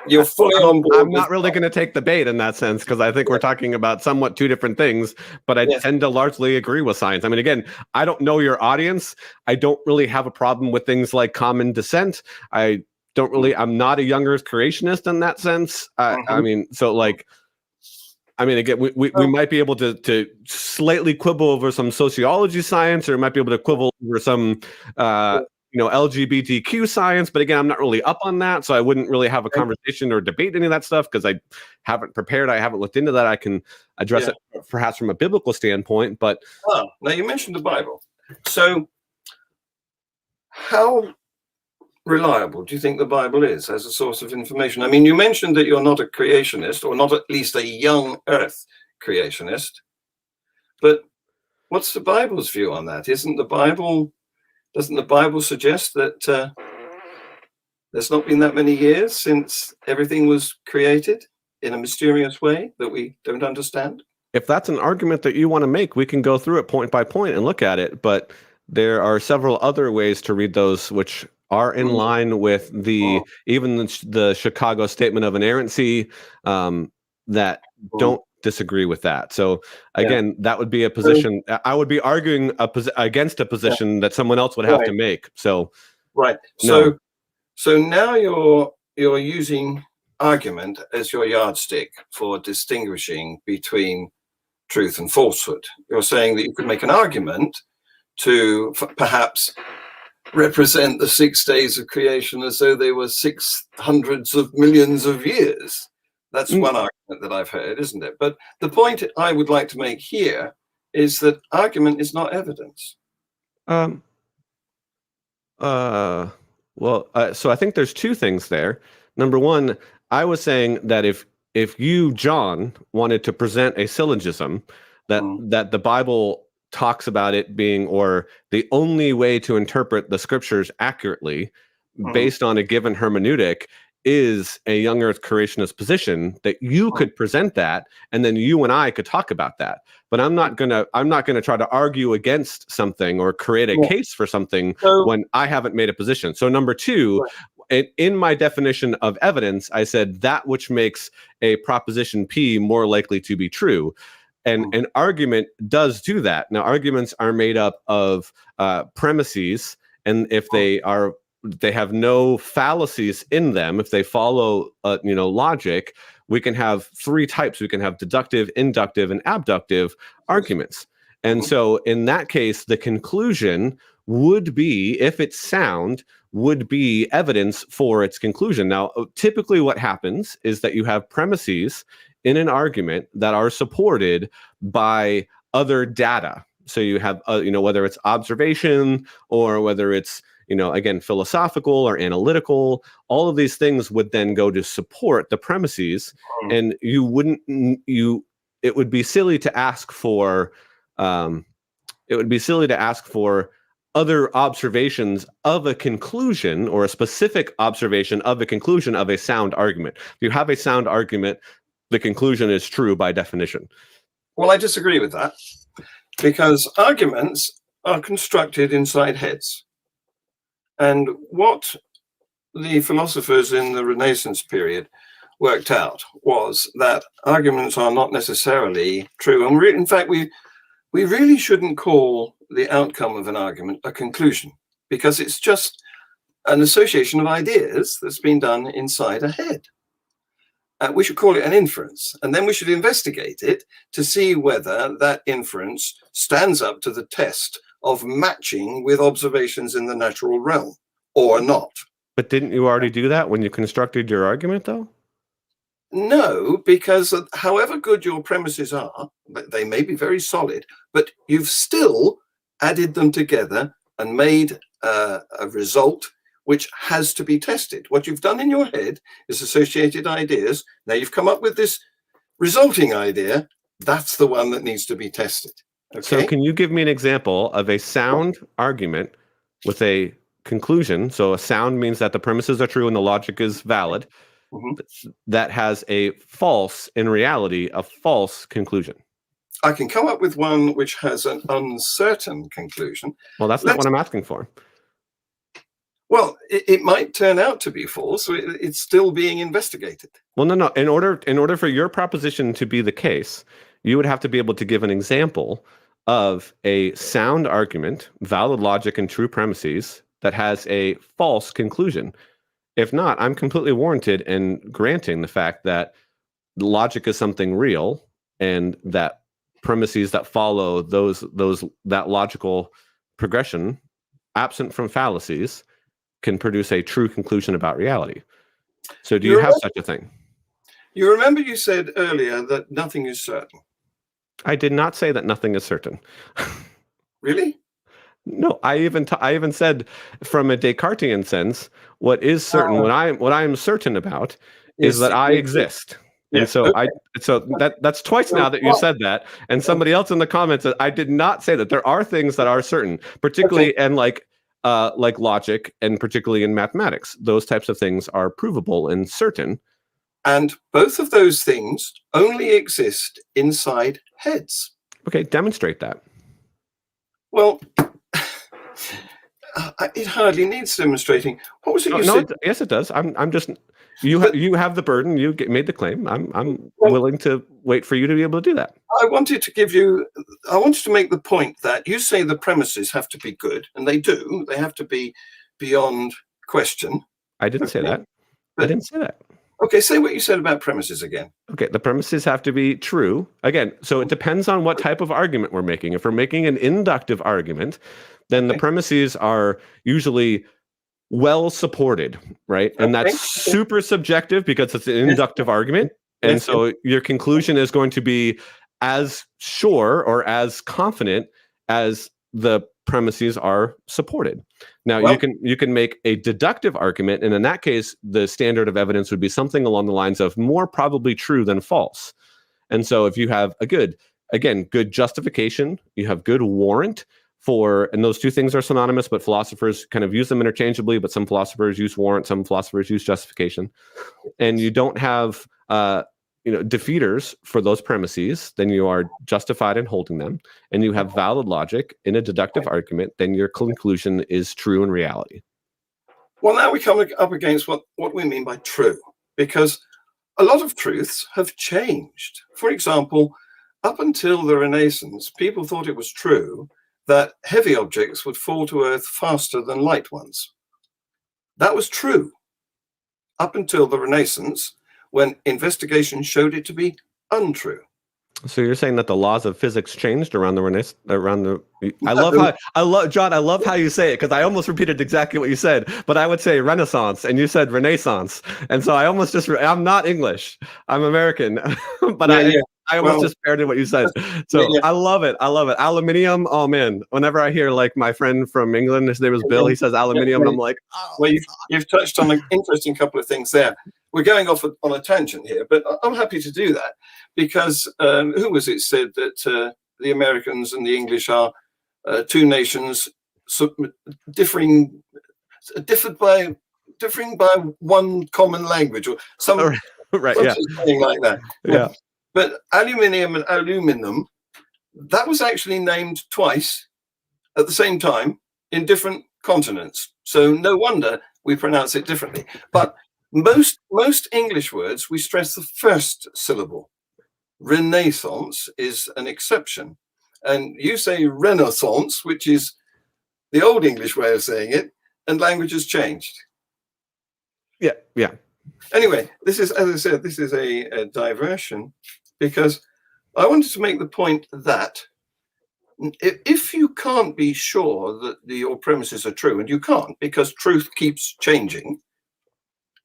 You're fully on board. I'm not really going to take the bait in that sense, because I think we're talking about somewhat two different things, but I tend to largely agree with science. I mean, again, I don't know your audience. I don't really have a problem with things like common descent. I'm not a young earth creationist in that sense. I mean, so like, I mean, again, we might be able to slightly quibble over some sociology science, or might be able to quibble over some, LGBTQ science. But again, I'm not really up on that, so I wouldn't really have a conversation or debate any of that stuff, because I haven't prepared. I haven't looked into that. I can address it perhaps from a biblical standpoint. But now you mentioned the Bible. So how reliable do you think the Bible is as a source of information? I mean, you mentioned that you're not a creationist, or not at least a young earth creationist, but what's the Bible's view on that? Doesn't the Bible suggest that there's not been that many years since everything was created in a mysterious way that we don't understand? If that's an argument that you want to make, we can go through it point by point and look at it, but there are several other ways to read those which are in line with even the Chicago Statement of Inerrancy, that don't disagree with that. So again, that would be a position. I would be arguing against a position that someone else would have to make. So So now you're using argument as your yardstick for distinguishing between truth and falsehood. You're saying that you could make an argument to perhaps represent the 6 days of creation as though they were 600s of millions of years. That's one argument that I've heard, isn't it? But the point I would like to make here is that argument is not evidence. So I think there's two things there. Number one, I was saying that if you, John, wanted to present a syllogism that the Bible talks about it being, or the only way to interpret the scriptures accurately based on a given hermeneutic is a young earth creationist position, that you could present that, and then you and I could talk about that. But I'm not gonna try to argue against something or create a case for something when I haven't made a position. So number two, in my definition of evidence, I said that which makes a proposition P more likely to be true. And an argument does do that. Now, arguments are made up of premises, and if they have no fallacies in them, if they follow logic, we can have three types. We can have deductive, inductive, and abductive arguments. And so in that case, the conclusion would be, if it's sound, would be evidence for its conclusion. Now, typically what happens is that you have premises in an argument that are supported by other data. So you have, whether it's observation or whether it's, again, philosophical or analytical, all of these things would then go to support the premises. And it would be silly to ask for, other observations of a conclusion, or a specific observation of a conclusion of a sound argument. If you have a sound argument, the conclusion is true by definition. Well, I disagree with that, because arguments are constructed inside heads. And what the philosophers in the Renaissance period worked out was that arguments are not necessarily true. And in fact, we really shouldn't call the outcome of an argument a conclusion, because it's just an association of ideas that's been done inside a head. We should call it an inference, and then we should investigate it to see whether that inference stands up to the test of matching with observations in the natural realm or not. But didn't you already do that when you constructed your argument, though? No, because however good your premises are, they may be very solid, but you've still added them together and made a result which has to be tested. What you've done in your head is associated ideas. Now you've come up with this resulting idea. That's the one that needs to be tested. Okay? So can you give me an example of a sound argument with a conclusion? So a sound means that the premises are true and the logic is valid. That has a false, in reality, a false conclusion. I can come up with one which has an uncertain conclusion. Well, that's not what I'm asking for. Well, it might turn out to be false. So it's still being investigated. Well, no. In order for your proposition to be the case, you would have to be able to give an example of a sound argument, valid logic, and true premises that has a false conclusion. If not, I'm completely warranted in granting the fact that logic is something real and that premises that follow that logical progression, absent from fallacies, can produce a true conclusion about reality. So do you have such a thing? You remember you said earlier that nothing is certain. I did not say that nothing is certain. Really? No, I even said, from a Descartesian sense, what is certain, what I am certain about, is that I exist. Yeah. And so that's twice now that you said that. And somebody else in the comments said I did not say that. There are things that are certain, particularly in like logic and particularly in mathematics. Those types of things are provable and certain. And both of those things only exist inside heads. Okay, demonstrate that. Well, it hardly needs demonstrating. What was it you said? Yes, it does. I'm just you have the burden. You made the claim. I'm willing to wait for you to be able to do that. I wanted to make the point that you say the premises have to be good, and they do. They have to be beyond question. I didn't say that. I didn't say that. Okay, say what you said about premises again. Okay, the premises have to be true. Again, so it depends on what type of argument we're making. If we're making an inductive argument, then the premises are usually well supported, right? And that's super subjective because it's an inductive argument. And so your conclusion is going to be as sure or as confident as the premises are supported. Now, you can make a deductive argument, and in that case, the standard of evidence would be something along the lines of more probably true than false. And so if you have a good justification, you have good warrant for, and those two things are synonymous, but philosophers kind of use them interchangeably, but some philosophers use warrant, some philosophers use justification. And you don't have defeaters for those premises, then you are justified in holding them, and you have valid logic in a deductive argument, then your conclusion is true in reality. Well, now we come up against what we mean by true, because a lot of truths have changed. For example, up until the Renaissance, people thought it was true that heavy objects would fall to Earth faster than light ones. That was true up until the Renaissance, when investigation showed it to be untrue. So you're saying that the laws of physics changed around the Renaissance? John, I love how you say it, because I almost repeated exactly what you said, but I would say Renaissance, and you said Renaissance, and so I almost I'm not English, I'm American, but I almost just parroted what you said. So I love it. Aluminium. Oh man, whenever I hear like my friend from England, his name is Bill, he says aluminium, and I'm like, oh. Well, you've touched on an interesting couple of things there. We're going off on a tangent here, but I'm happy to do that because who was it said that the Americans and the English are two nations differing by one common language, or something like that. Yeah. But aluminium and aluminum, that was actually named twice at the same time in different continents. So no wonder we pronounce it differently. But most English words, we stress the first syllable. Renaissance is an exception. And you say Renaissance, which is the old English way of saying it, and language has changed. Yeah. Anyway, this is, as I said, this is a diversion, because I wanted to make the point that if you can't be sure that your premises are true, and you can't because truth keeps changing,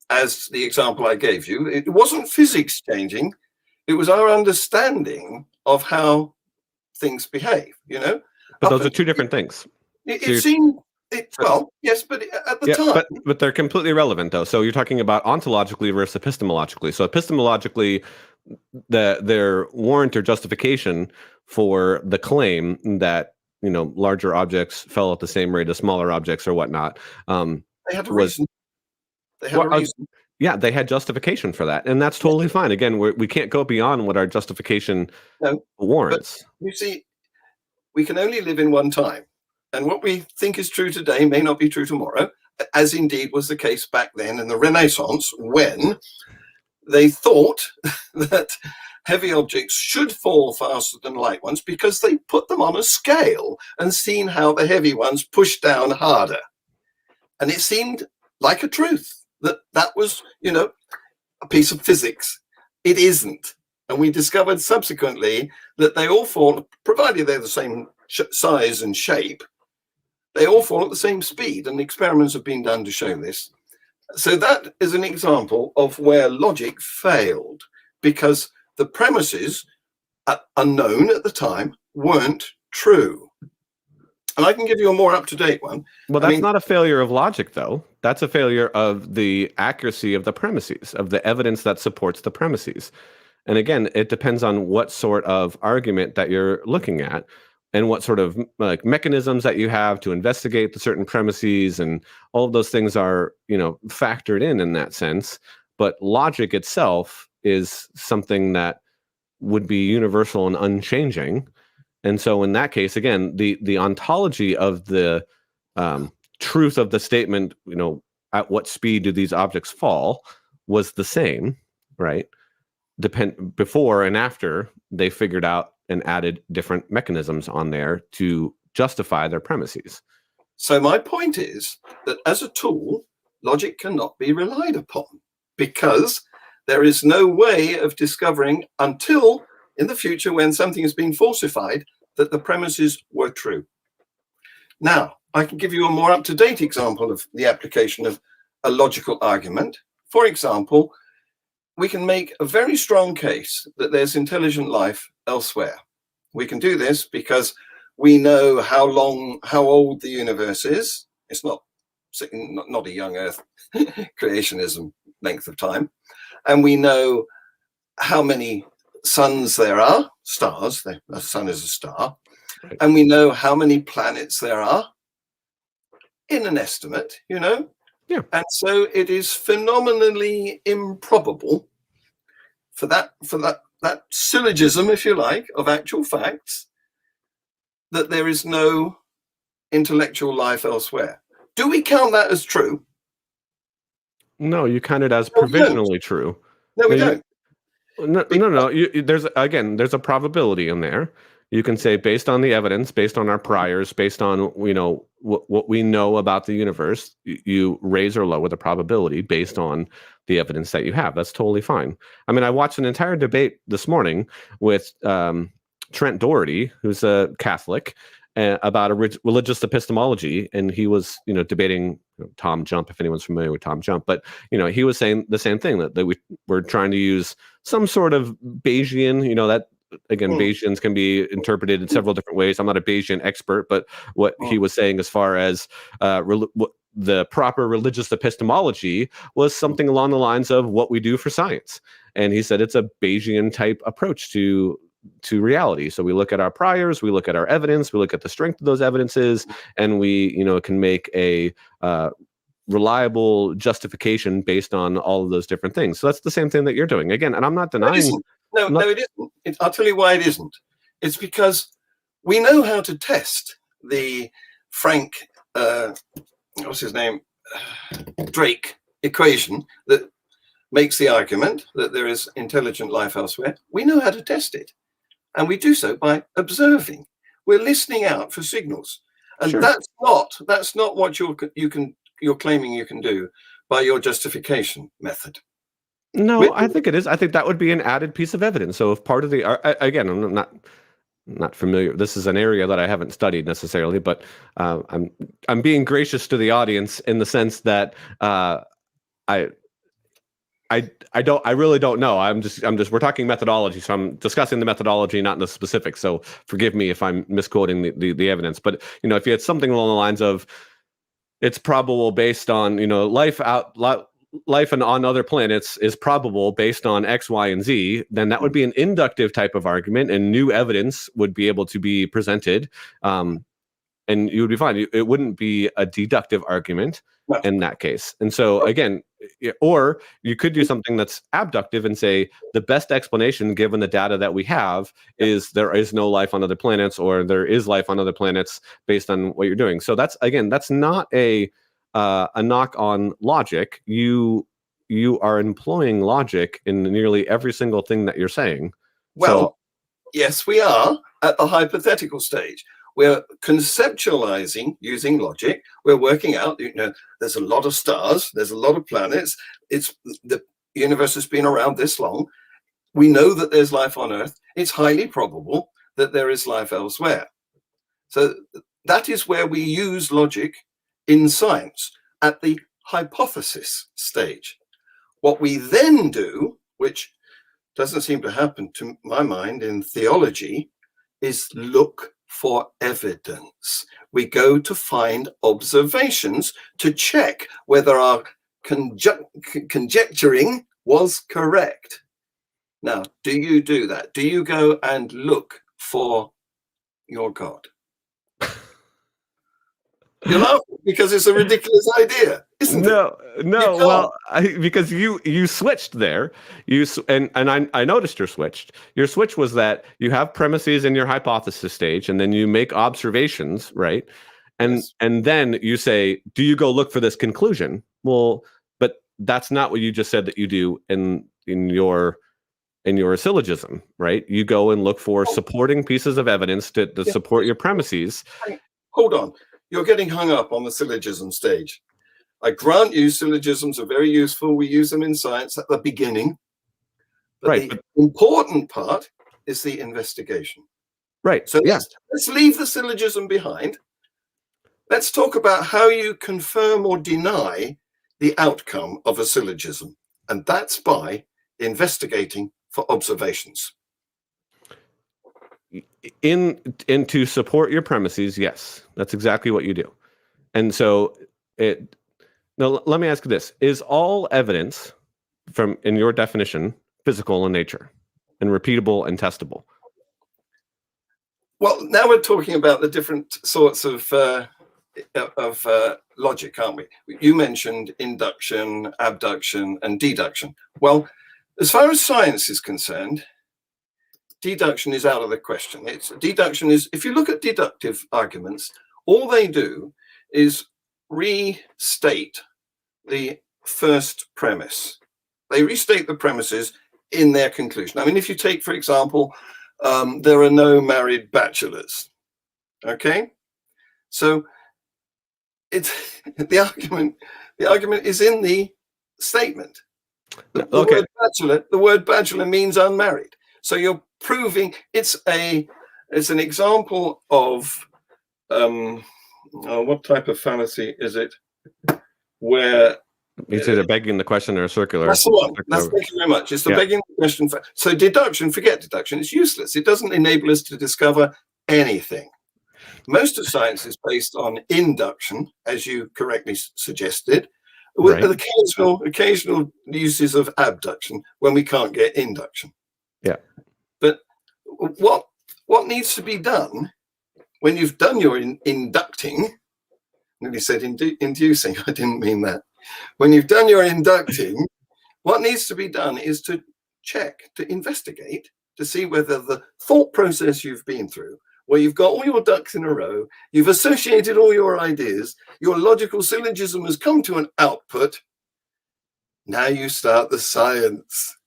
as the example I gave you, it wasn't physics changing, it was our understanding of how things behave, But those are two different things. It Well, yes, but at the Yeah, time, but they're completely irrelevant though. So you're talking about ontologically versus epistemologically. So epistemologically, their warrant or justification for the claim that larger objects fell at the same rate as smaller objects or whatnot they had a was reason. They had well, a reason. yeah, they had justification for that, and that's totally fine. Again, we can't go beyond what our justification No, but warrants. you see, we can only live in one time, and what we think is true today may not be true tomorrow, as indeed was the case back then in the Renaissance, when they thought that heavy objects should fall faster than light ones because they put them on a scale and seen how the heavy ones pushed down harder. And it seemed like a truth that was, a piece of physics. It isn't. And we discovered subsequently that they all fall, provided they're the same size and shape, they all fall at the same speed. And experiments have been done to show this. So that is an example of where logic failed, because the premises, unknown at the time, weren't true. And I can give you a more up-to-date one. Well, that's not a failure of logic, though. That's a failure of the accuracy of the premises, of the evidence that supports the premises. And again, it depends on what sort of argument that you're looking at and what sort of mechanisms that you have to investigate the certain premises, and all of those things are, factored in that sense. But logic itself is something that would be universal and unchanging. And so in that case, again, the ontology of the truth of the statement, at what speed do these objects fall, was the same, right? Before and after they figured out and added different mechanisms on there to justify their premises. So my point is that as a tool, logic cannot be relied upon, because there is no way of discovering until in the future, when something has been falsified, that the premises were true. Now, I can give you a more up-to-date example of the application of a logical argument. For example, we can make a very strong case that there's intelligent life elsewhere. We can do this because we know how old the universe is. It's not a young Earth creationism length of time. And we know how many suns there are, stars, the sun is a star, right. And we know how many planets there are in an estimate, Yeah. And so it is phenomenally improbable for that syllogism, if you like, of actual facts, that there is no intellectual life elsewhere. Do we count that as true? No, you count it as provisionally true. No, we don't. No. There's a probability in there. You can say, based on the evidence, based on our priors, based on what we know about the universe, you raise or lower the probability based on the evidence that you have. That's totally fine. I mean, I watched an entire debate this morning with Trent Doherty, who's a Catholic, about a religious epistemology, and he was debating Tom Jump, if anyone's familiar with Tom Jump, but he was saying the same thing, that we're trying to use some sort of Bayesian, that again, Bayesians can be interpreted in several different ways. I'm not a Bayesian expert, but what he was saying as far as the proper religious epistemology was something along the lines of what we do for science. And he said it's a Bayesian type approach to reality. So we look at our priors, we look at our evidence, we look at the strength of those evidences, and we can make a reliable justification based on all of those different things. So that's the same thing that you're doing. Again, and I'm not denying. No, it isn't. I'll tell you why it isn't. It's because we know how to test the Frank, what's his name? Drake equation that makes the argument that there is intelligent life elsewhere. We know how to test it. And we do so by observing. We're listening out for signals. And sure. that's not what you're claiming you can do by your justification method. No, I think it is. I think that would be an added piece of evidence. So if part of the, again, I'm not familiar. This is an area that I haven't studied necessarily, but I'm being gracious to the audience in the sense that I really don't know. We're talking methodology, so I'm discussing the methodology, not the specifics. So forgive me if I'm misquoting the evidence. But if you had something along the lines of, it's probable based on, life and on other planets is probable based on X, Y, and Z, then that would be an inductive type of argument, and new evidence would be able to be presented, and you would be fine. It wouldn't be a deductive argument in that case. And so again, or you could do something that's abductive and say the best explanation, given the data that we have, is there is no life on other planets, or there is life on other planets based on what you're doing. So that's not a knock on logic. You are employing logic in nearly every single thing that you're saying. Well, yes, we are at the hypothetical stage. We're conceptualizing using logic. We're working out, there's a lot of stars, there's a lot of planets. The universe has been around this long. We know that there's life on Earth. It's highly probable that there is life elsewhere. So that is where we use logic in science, at the hypothesis stage. What we then do, which doesn't seem to happen to my mind in theology, is look for evidence. We go to find observations to check whether our conjecturing was correct. Now, do you do that? Do you go and look for your God? You're laughing because it's a ridiculous idea, isn't it? No. Well, because you switched there. And I noticed your switch. Your switch was that you have premises in your hypothesis stage, and then you make observations, right? And yes. And then you say, do you go look for this conclusion? Well, but that's not what you just said that you do in your syllogism, right? You go and look for supporting pieces of evidence to support your premises. Hold on. You're getting hung up on the syllogism stage. I grant you syllogisms are very useful. We use them in science at the beginning. But the important part is the investigation. Right. So let's leave the syllogism behind. Let's talk about how you confirm or deny the outcome of a syllogism. And that's by investigating for observations. To support your premises, yes, that's exactly what you do. And so now let me ask you this: is all evidence, from in your definition, physical in nature and repeatable and testable? Well, now we're talking about the different sorts of logic, aren't we? You mentioned induction, abduction, and deduction. Well, as far as science is concerned, deduction is out of the question. Deduction is, if you look at deductive arguments, all they do is restate the first premise. They restate the premises in their conclusion. I mean, if you take, for example, there are no married bachelors. Okay, so the argument is in the statement. The word bachelor means unmarried. So you're proving it's an example of what type of fallacy is it? Where it's either begging the question or circular. That's the one. Thank you very much. It's the begging the question. So deduction, forget deduction. It's useless. It doesn't enable us to discover anything. Most of science is based on induction, as you correctly suggested, with occasional uses of abduction when we can't get induction. Yeah. But what needs to be done when you've done your inducting? I nearly said inducing. I didn't mean that. When you've done your inducting, what needs to be done is to check, to investigate, to see whether the thought process you've been through, where you've got all your ducks in a row, you've associated all your ideas, your logical syllogism has come to an output. Now you start the science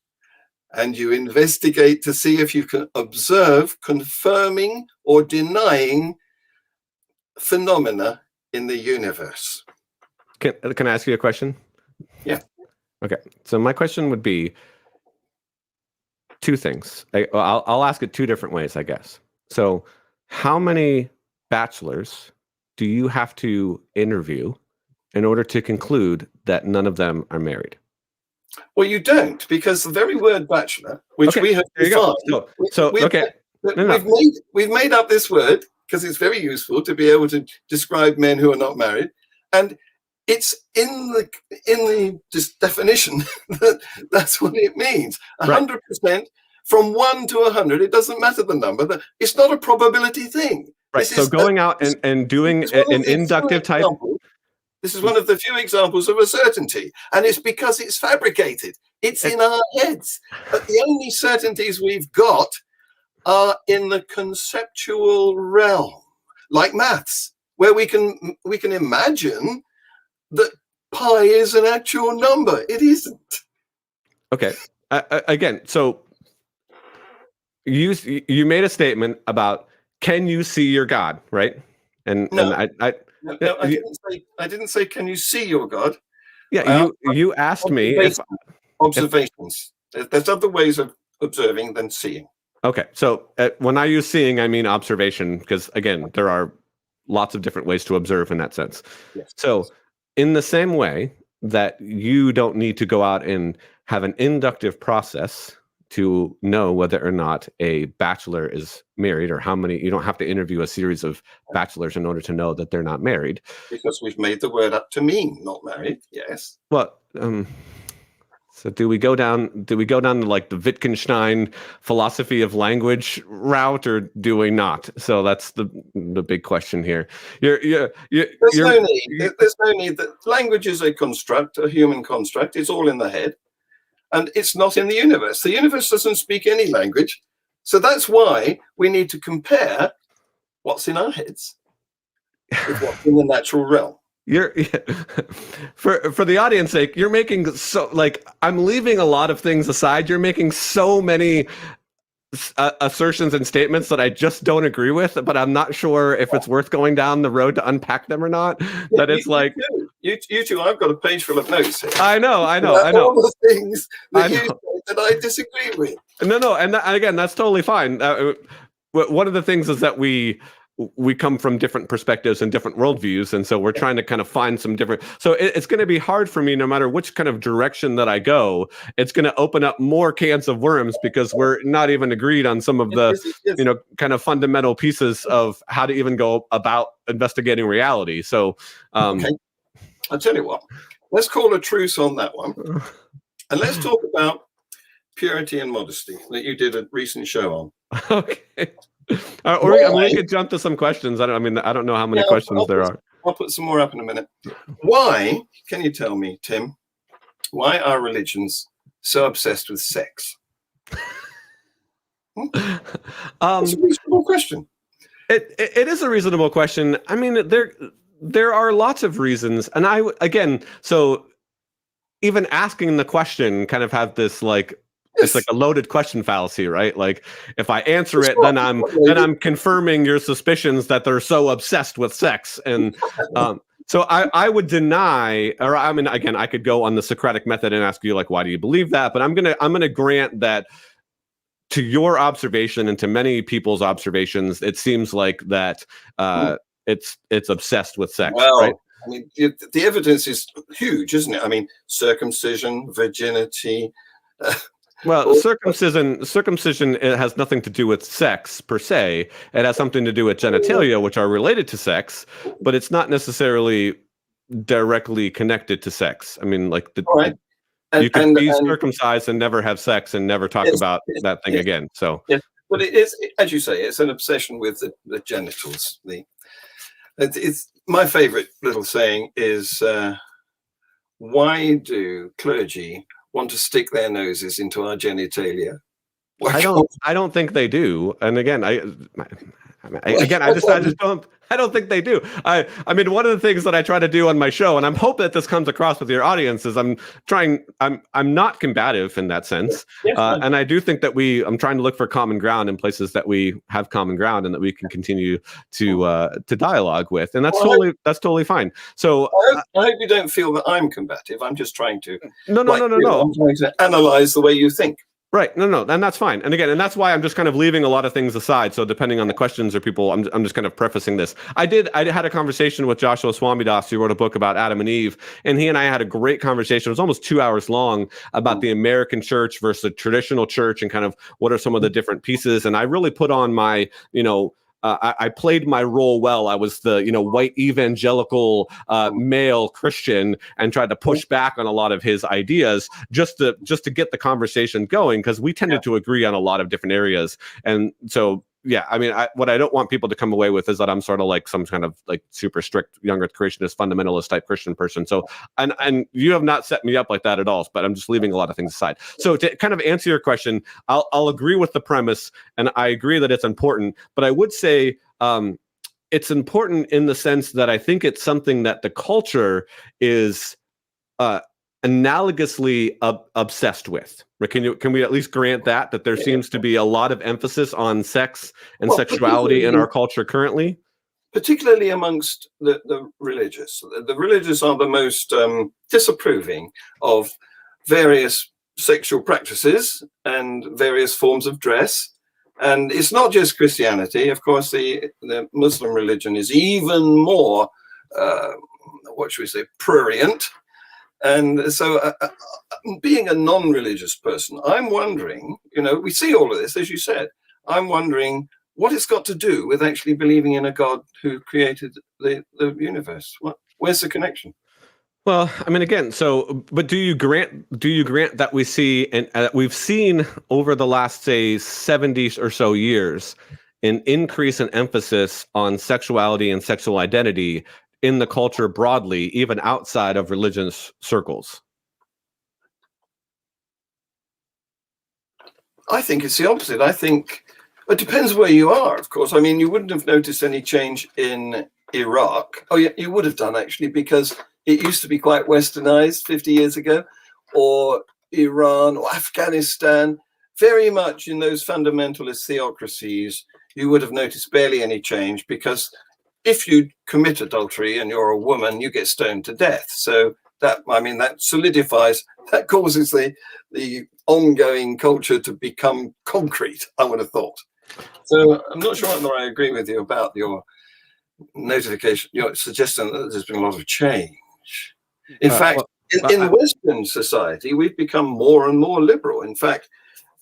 and you investigate to see if you can observe confirming or denying phenomena in the universe. Can I ask you a question? Yeah. Okay. So my question would be two things. I'll ask it two different ways, I guess. So how many bachelors do you have to interview in order to conclude that none of them are married? Well, you don't, because the very word bachelor, which we have defined, we've made up this word because it's very useful to be able to describe men who are not married. And it's in the just definition that's what it means. 100% from 1 to 100. It doesn't matter the number. It's not a probability thing. Right. So going out and doing an inductive type. This is one of the few examples of a certainty, and it's because it's fabricated. It's in our heads. But the only certainties we've got are in the conceptual realm, like maths, where we can imagine that pi is an actual number. It isn't. Okay. Again, so you made a statement about, can you see your God, right? And I didn't say can you see your God. Yeah, you asked me if observations. There's other ways of observing than seeing. Okay, so when I use seeing, I mean observation, because again, there are lots of different ways to observe in that sense. Yes. So in the same way that you don't need to go out and have an inductive process to know whether or not a bachelor is married, or how many, you don't have to interview a series of bachelors in order to know that they're not married. Because we've made the word up to mean not married. Yes. Well, so do we go down to like the Wittgenstein philosophy of language route, or do we not? So that's the big question here. There's no need. That language is a construct, a human construct. It's all in the head. And it's not in the universe. The universe doesn't speak any language. So that's why we need to compare what's in our heads with what's in the natural realm. For the audience sake, you're making I'm leaving a lot of things aside. You're making so many assertions and statements that I just don't agree with, but I'm not sure if it's worth going down the road to unpack them or not. That it's like you two, I've got a page full of notes here. I know. All the things that you say that I disagree with. No, and again, that's totally fine. One of the things is that we come from different perspectives and different worldviews, and so we're trying to kind of find some different. So it's going to be hard for me, no matter which kind of direction that I go. It's going to open up more cans of worms because we're not even agreed on some of the, kind of fundamental pieces of how to even go about investigating reality. So, okay. I'll tell you what. Let's call a truce on that one, and let's talk about purity and modesty that you did a recent show on. Okay. We could jump to some questions. I don't know how many questions there are. I'll put some more up in a minute. Why, can you tell me, Tim, why are religions so obsessed with sex? It's a reasonable question. It is a reasonable question. I mean, there are lots of reasons. And so even asking the question kind of have this it's like a loaded question fallacy, right? Like if I answer it, then I'm confirming your suspicions that they're so obsessed with sex. And so I would deny, or again, I could go on the Socratic method and ask you why do you believe that? But I'm gonna grant that to your observation and to many people's observations, it seems like that it's obsessed with sex, right? I mean, the evidence is huge, isn't it? I mean, circumcision, virginity. Well, circumcision it has nothing to do with sex per se. It has something to do with genitalia, which are related to sex, but it's not necessarily directly connected to sex. I mean, you can be circumcised and never have sex and never talk about that thing again. So, but it is, as you say, it's an obsession with the genitals. It's my favorite little saying is, why do clergy want to stick their noses into our genitalia? I don't think they do. And again, I don't think they do. I mean, one of the things that I try to do on my show, and I'm hoping that this comes across with your audience, is I'm not combative in that sense. And I do think that I'm trying to look for common ground in places that we have common ground and that we can continue to dialogue with. And that's totally fine. So I hope you don't feel that I'm combative. I'm just trying to No. I'm trying to analyze the way you think. Right. No, and that's fine. And again, and that's why I'm just kind of leaving a lot of things aside. So depending on the questions or people, I'm just kind of prefacing this. I had a conversation with Joshua Swamidas, who wrote a book about Adam and Eve, and he and I had a great conversation. It was almost 2 hours long about the American church versus the traditional church and kind of what are some of the different pieces. And I really put on my, I played my role well. I was the white evangelical male Christian and tried to push back on a lot of his ideas just to get the conversation going, because we tended to agree on a lot of different areas. And so yeah, I mean, what I don't want people to come away with is that I'm sort of like some kind of like super strict young earth creationist fundamentalist type Christian person. So and you have not set me up like that at all, but I'm just leaving a lot of things aside. So to kind of answer your question, I'll agree with the premise, and I agree that it's important, but I would say it's important in the sense that I think it's something that the culture is analogously obsessed with. Can we at least grant that there seems to be a lot of emphasis on sex and sexuality in our culture currently? Particularly amongst the religious. The religious are the most disapproving of various sexual practices and various forms of dress. And it's not just Christianity. Of course, the Muslim religion is even more, what should we say, prurient. And so being a non-religious person, I'm wondering, we see all of this, as you said, I'm wondering what it's got to do with actually believing in a God who created the universe. Where's the connection? Well, I mean, again, but do you grant that we see, and we've seen over the last, say, 70 or so years, an increase in emphasis on sexuality and sexual identity in the culture broadly, even outside of religious circles? I think it's the opposite. I think it depends where you are, of course. I mean, you wouldn't have noticed any change in Iraq. Oh, yeah, you would have done, actually, because it used to be quite westernized 50 years ago, or Iran or Afghanistan. Very much in those fundamentalist theocracies, you would have noticed barely any change, because if you commit adultery and you're a woman, you get stoned to death. So that solidifies, that causes the ongoing culture to become concrete, I would have thought. So I'm not sure whether I agree with you about your notification, your suggestion that there's been a lot of change. In fact, in Western society, we've become more and more liberal. In fact,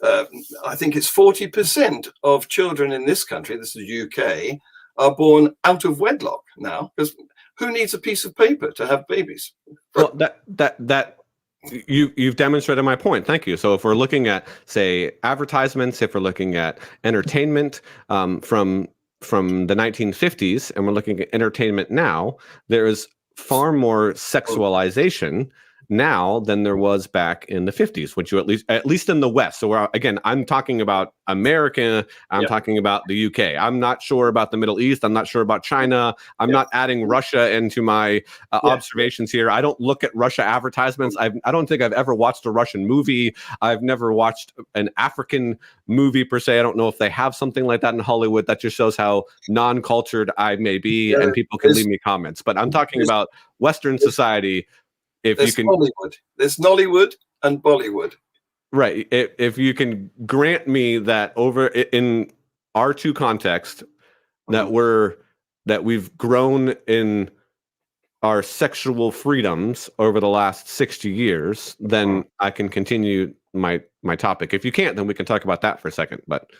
I think it's 40% of children in this country, this is UK, are born out of wedlock now, because who needs a piece of paper to have babies? Well, you've demonstrated my point. Thank you. So if we're looking at, say, advertisements, if we're looking at entertainment from the 1950s, and we're looking at entertainment now, there is far more sexualization now than there was back in the 50s, which you at least in the West. So I'm talking about America, I'm talking about the UK. I'm not sure about the Middle East. I'm not sure about China. I'm not adding Russia into my observations here. I don't look at Russia advertisements. I don't think I've ever watched a Russian movie. I've never watched an African movie per se. I don't know if they have something like that in Hollywood. That just shows how non-cultured I may be, and people can leave me comments. But I'm talking about Western society. There's Nollywood and Bollywood. Right. If you can grant me that over in our two contexts, that we've grown in our sexual freedoms over the last 60 years, then I can continue my topic. If you can't, then we can talk about that for a second. But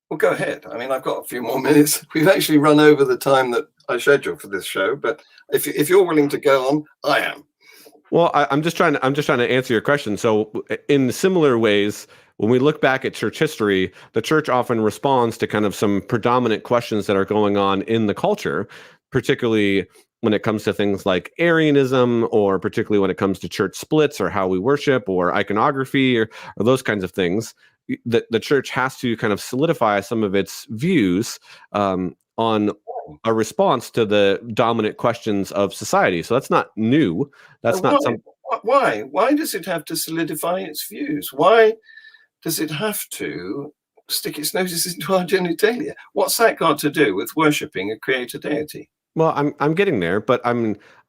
well, go ahead. I mean, I've got a few more minutes. We've actually run over the time that I scheduled for this show, but if you're willing to go on, I am. Well, I'm just trying to answer your question. So, in similar ways, when we look back at church history, the church often responds to kind of some predominant questions that are going on in the culture, particularly when it comes to things like Arianism, or particularly when it comes to church splits or how we worship or iconography or those kinds of things. The church has to kind of solidify some of its views on a response to the dominant questions of society. So that's not new. That's not something. Why does it have to solidify its views? Why does it have to stick its noses into our genitalia? What's that got to do with worshipping a creator deity? Well, I'm getting there, but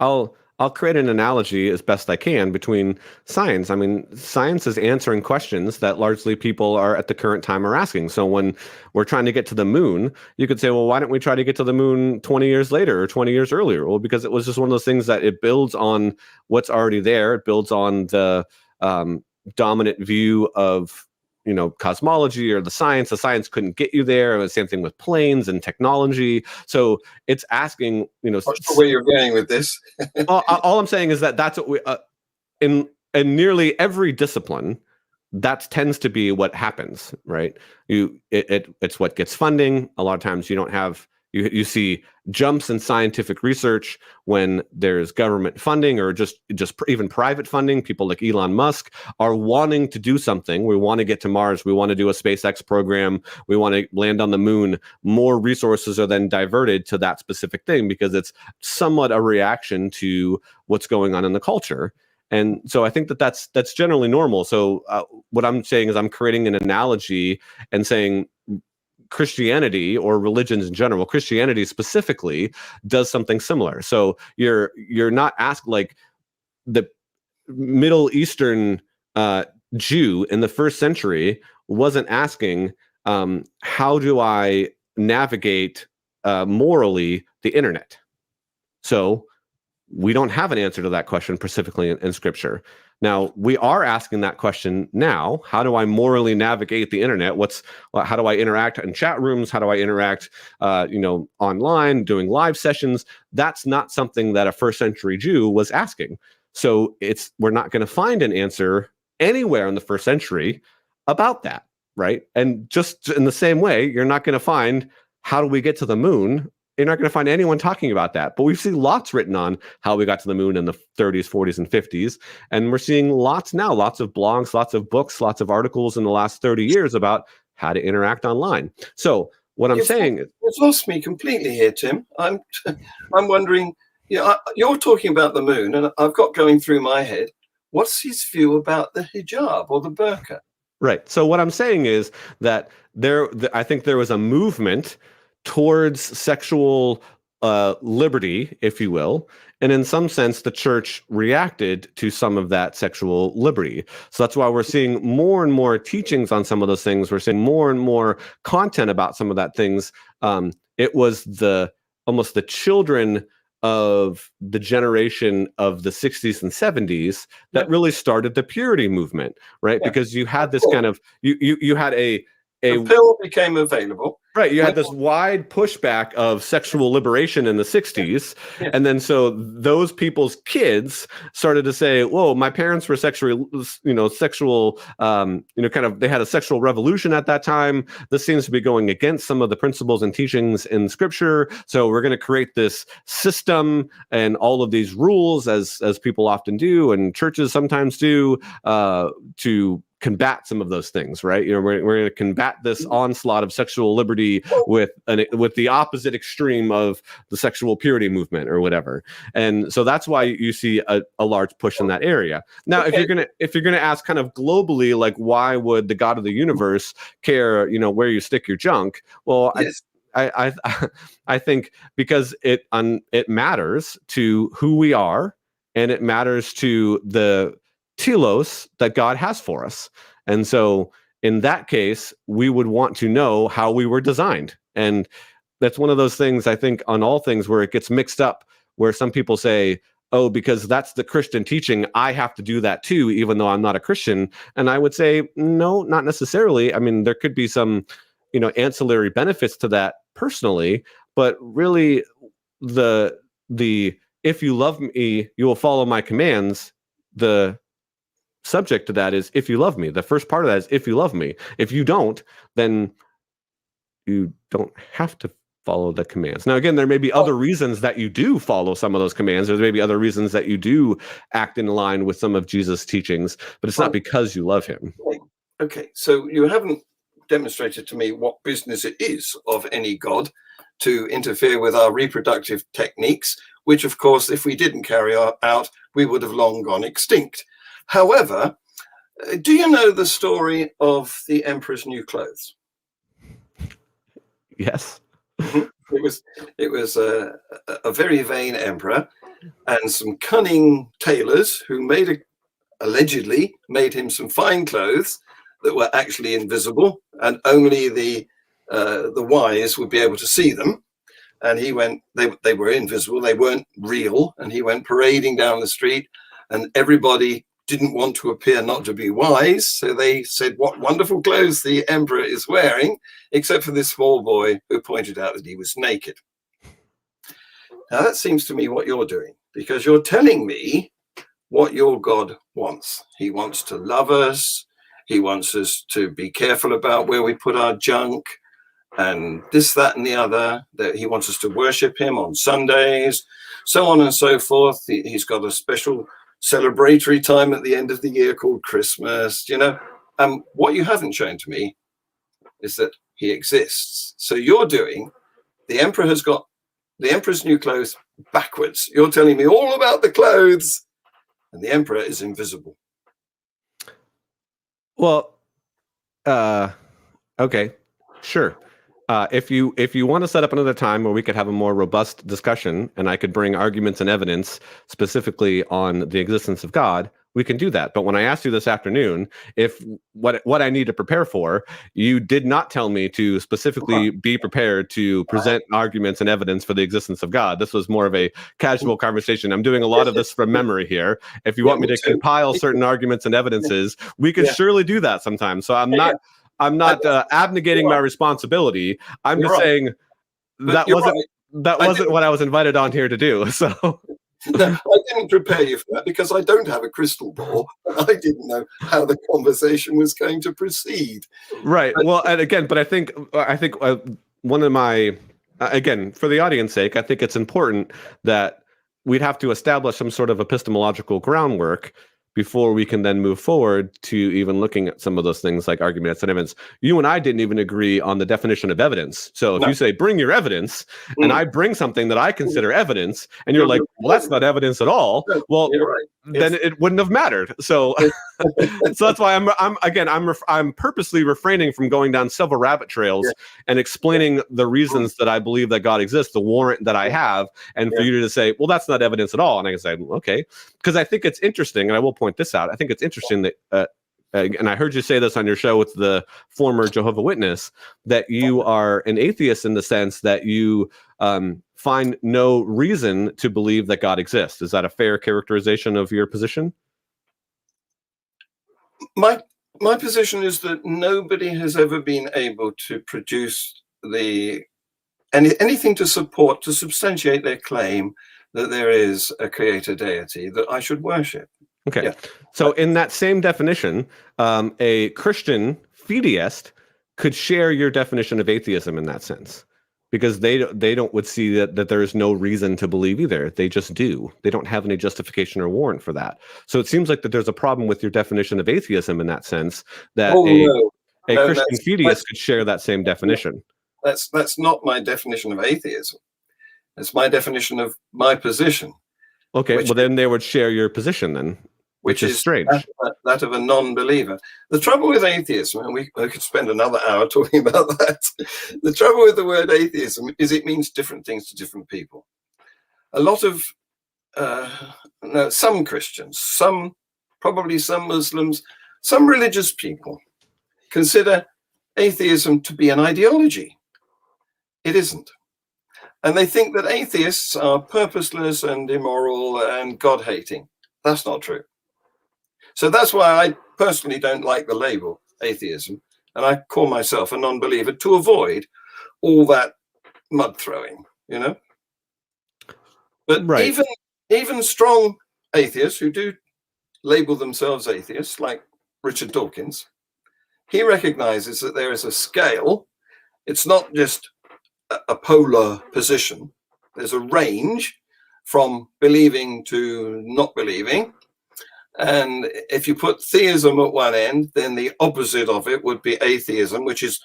I'll create an analogy as best I can between science. I mean, science is answering questions that largely people are at the current time are asking. So when we're trying to get to the moon, you could say, well, why don't we try to get to the moon 20 years later or 20 years earlier? Well, because it was just one of those things that it builds on what's already there. It builds on the dominant view of cosmology or the science couldn't get you there. It was the same thing with planes and technology. So it's asking, What's the way you're going with this? all I'm saying is that's what we in nearly every discipline, that tends to be what happens, right? It's what gets funding. A lot of times you don't have, you see jumps in scientific research when there's government funding or just even private funding. People like Elon Musk are wanting to do something. We want to get to Mars. We want to do a SpaceX program. We want to land on the moon. More resources are then diverted to that specific thing because it's somewhat a reaction to what's going on in the culture. And so I think that's generally normal. So what I'm saying is I'm creating an analogy and saying Christianity or religions in general, Christianity specifically, does something similar. So you're not asked, like the Middle Eastern Jew in the first century wasn't asking, how do I navigate morally the internet? So we don't have an answer to that question specifically in Scripture. Now, we are asking that question now. How do I morally navigate the internet? How do I interact in chat rooms? How do I interact, online, doing live sessions? That's not something that a first century Jew was asking. So we're not going to find an answer anywhere in the first century about that, right? And just in the same way, you're not going to find, how do we get to the moon? You're not going to find anyone talking about that. But we've seen lots written on how we got to the moon in the 30s, 40s, and 50s. And we're seeing lots now, lots of blogs, lots of books, lots of articles in the last 30 years about how to interact online. So what I'm saying is... You've lost me completely here, Tim. I'm wondering, you're talking about the moon, and I've got going through my head, what's his view about the hijab or the burqa? Right. So what I'm saying is that I think there was a movement towards sexual liberty, if you will. And in some sense, the church reacted to some of that sexual liberty. So that's why we're seeing more and more teachings on some of those things. We're seeing more and more content about some of that things. It was almost the children of the generation of the 60s and 70s that really started the purity movement, right? Yeah. Because you had this kind of, you had a pill became available. Right. You had this wide pushback of sexual liberation in the 60s. Yeah. And then so those people's kids started to say, whoa, my parents were sexual, they had a sexual revolution at that time. This seems to be going against some of the principles and teachings in Scripture. So we're going to create this system and all of these rules, as people often do, and churches sometimes do, to combat some of those things, right? We're going to combat this onslaught of sexual liberty with the opposite extreme of the sexual purity movement or whatever. And so that's why you see a large push in that area. Now, okay, if you're gonna ask kind of globally, like, why would the God of the universe care, where you stick your junk? Well, yes. I think because it matters to who we are, and it matters to the telos that God has for us. And so in that case, we would want to know how we were designed. And that's one of those things, I think, on all things where it gets mixed up, where some people say, oh, because that's the Christian teaching, I have to do that too, even though I'm not a Christian. And I would say, no, not necessarily. I mean, there could be some, ancillary benefits to that personally, but really the if you love me, you will follow my commands. The subject to that is, if you love me. The first part of that is, if you love me. If you don't, then you don't have to follow the commands. Now, again, there may be other reasons that you do follow some of those commands. There may be other reasons that you do act in line with some of Jesus' teachings, but it's not because you love him. Okay, so you haven't demonstrated to me what business it is of any God to interfere with our reproductive techniques, which, of course, if we didn't carry out, we would have long gone extinct. However, do you know the story of the Emperor's New Clothes? Yes. It was a very vain emperor and some cunning tailors who allegedly made him some fine clothes that were actually invisible, and only the wise would be able to see them. And he went, they were invisible, they weren't real, and he went parading down the street, and everybody didn't want to appear not to be wise, so they said what wonderful clothes the emperor is wearing, except for this small boy who pointed out that he was naked. Now that seems to me what you're doing, because you're telling me what your God wants. He wants to love us. He wants us to be careful about where we put our junk and this, that, and the other, that he wants us to worship him on Sundays, so on and so forth. He's got a special celebratory time at the end of the year called Christmas, you know. What you haven't shown to me is that he exists. So you're doing, the emperor has got the emperor's new clothes backwards. You're telling me all about the clothes, and the emperor is invisible. Well, okay, sure. If you want to set up another time where we could have a more robust discussion and I could bring arguments and evidence specifically on the existence of God, we can do that. But when I asked you this afternoon, if what I need to prepare for, you did not tell me to specifically be prepared to present arguments and evidence for the existence of God. This was more of a casual conversation. I'm doing a lot of this from memory here. If you want me to compile certain arguments and evidences, we could surely do that sometime. So I'm not abnegating my responsibility. I'm just saying that wasn't what I was invited on here to do. So no, I didn't prepare you for that because I don't have a crystal ball. I didn't know how the conversation was going to proceed. Right. Well, and again, but I think one of my again, for the audience sake, I think it's important that we'd have to establish some sort of epistemological groundwork before we can then move forward to even looking at some of those things like arguments and evidence. You and I didn't even agree on the definition of evidence. So if you say, bring your evidence, and I bring something that I consider evidence, and you're like, well, that's not evidence at all. Well, then it wouldn't have mattered. So, so that's why I'm purposely refraining from going down several rabbit trails and explaining the reasons that I believe that God exists, the warrant that I have, and for you to say, well, that's not evidence at all. And I can say, okay, because I think it's interesting, and I will point this out. I think it's interesting that, and I heard you say this on your show with the former Jehovah's Witness, that you are an atheist in the sense that you find no reason to believe that God exists. Is that a fair characterization of your position? My position is that nobody has ever been able to produce anything to substantiate their claim that there is a creator deity that I should worship. Okay. Yeah. So in that same definition, a Christian fideist could share your definition of atheism in that sense, because they would see that there is no reason to believe either. They just do. They don't have any justification or warrant for that. So it seems like that there's a problem with your definition of atheism in that sense, that a Christian fideist could share that same definition. That's not my definition of atheism. It's my definition of my position. Okay, well then they would share your position then, which is strange. That of a non-believer. The trouble with atheism, and we could spend another hour talking about that. The trouble with the word atheism is it means different things to different people. A lot of some Christians, probably some Muslims, some religious people consider atheism to be an ideology. It isn't. And they think that atheists are purposeless and immoral and God-hating. That's not true. So that's why I personally don't like the label atheism, and I call myself a non-believer to avoid all that mud throwing, you know. But even strong atheists who do label themselves atheists, like Richard Dawkins, he recognizes that there is a scale. It's not just a polar position. There's a range from believing to not believing. And if you put theism at one end, then the opposite of it would be atheism, which is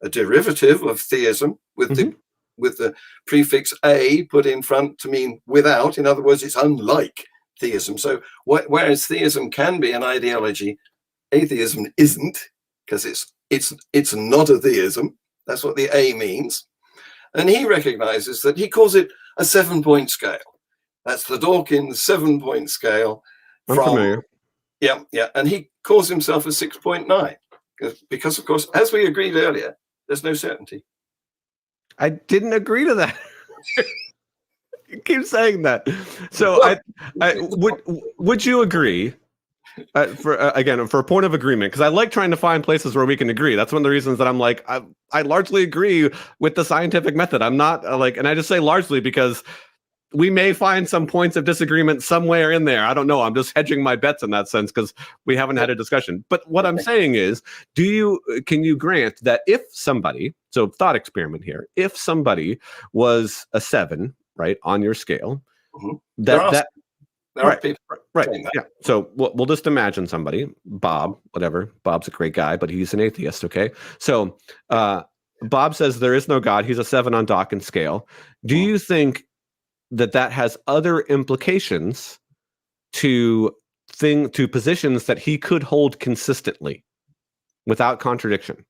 a derivative of theism with the prefix a put in front to mean without. In other words, it's unlike theism. So whereas theism can be an ideology, atheism isn't, because it's not a theism. That's what the A means. And he recognizes that, he calls it a 7-point scale. That's the Dawkins 7-point scale. I'm familiar. Yeah. And he calls himself a 6.9 because, of course, as we agreed earlier, there's no certainty. I didn't agree to that. You keep saying that. So would you agree Again, for a point of agreement, because I like trying to find places where we can agree. That's one of the reasons that I'm like, I largely agree with the scientific method. I'm not and I just say largely because we may find some points of disagreement somewhere in there. I don't know. I'm just hedging my bets in that sense because we haven't had a discussion. But what I'm saying is, can you grant that if somebody, so thought experiment here, if somebody was a 7, right, on your scale, there are people right, yeah. So we'll just imagine somebody, Bob, whatever. Bob's a great guy, but he's an atheist. Okay, so Bob says there is no God. He's a 7 on Dawkins scale. Do you think that has other implications to positions that he could hold consistently without contradiction?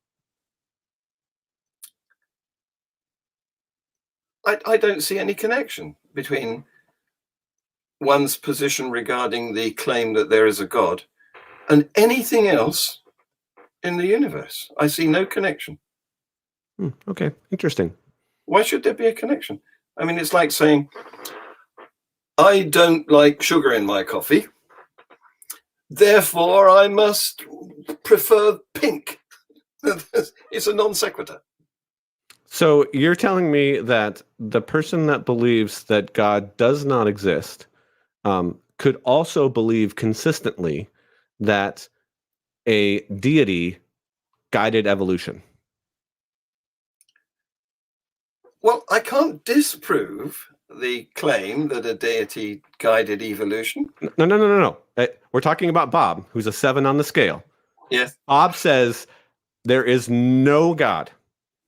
I don't see any connection between one's position regarding the claim that there is a God and anything else in the universe. I see no connection. Okay, interesting. Why should there be a connection? I mean, it's like saying, I don't like sugar in my coffee, therefore I must prefer pink. It's a non sequitur. So you're telling me that the person that believes that God does not exist could also believe consistently that a deity guided evolution? Well, I can't disprove the claim that a deity guided evolution. No. We're talking about Bob, who's a 7 on the scale. Yes. Bob says there is no God,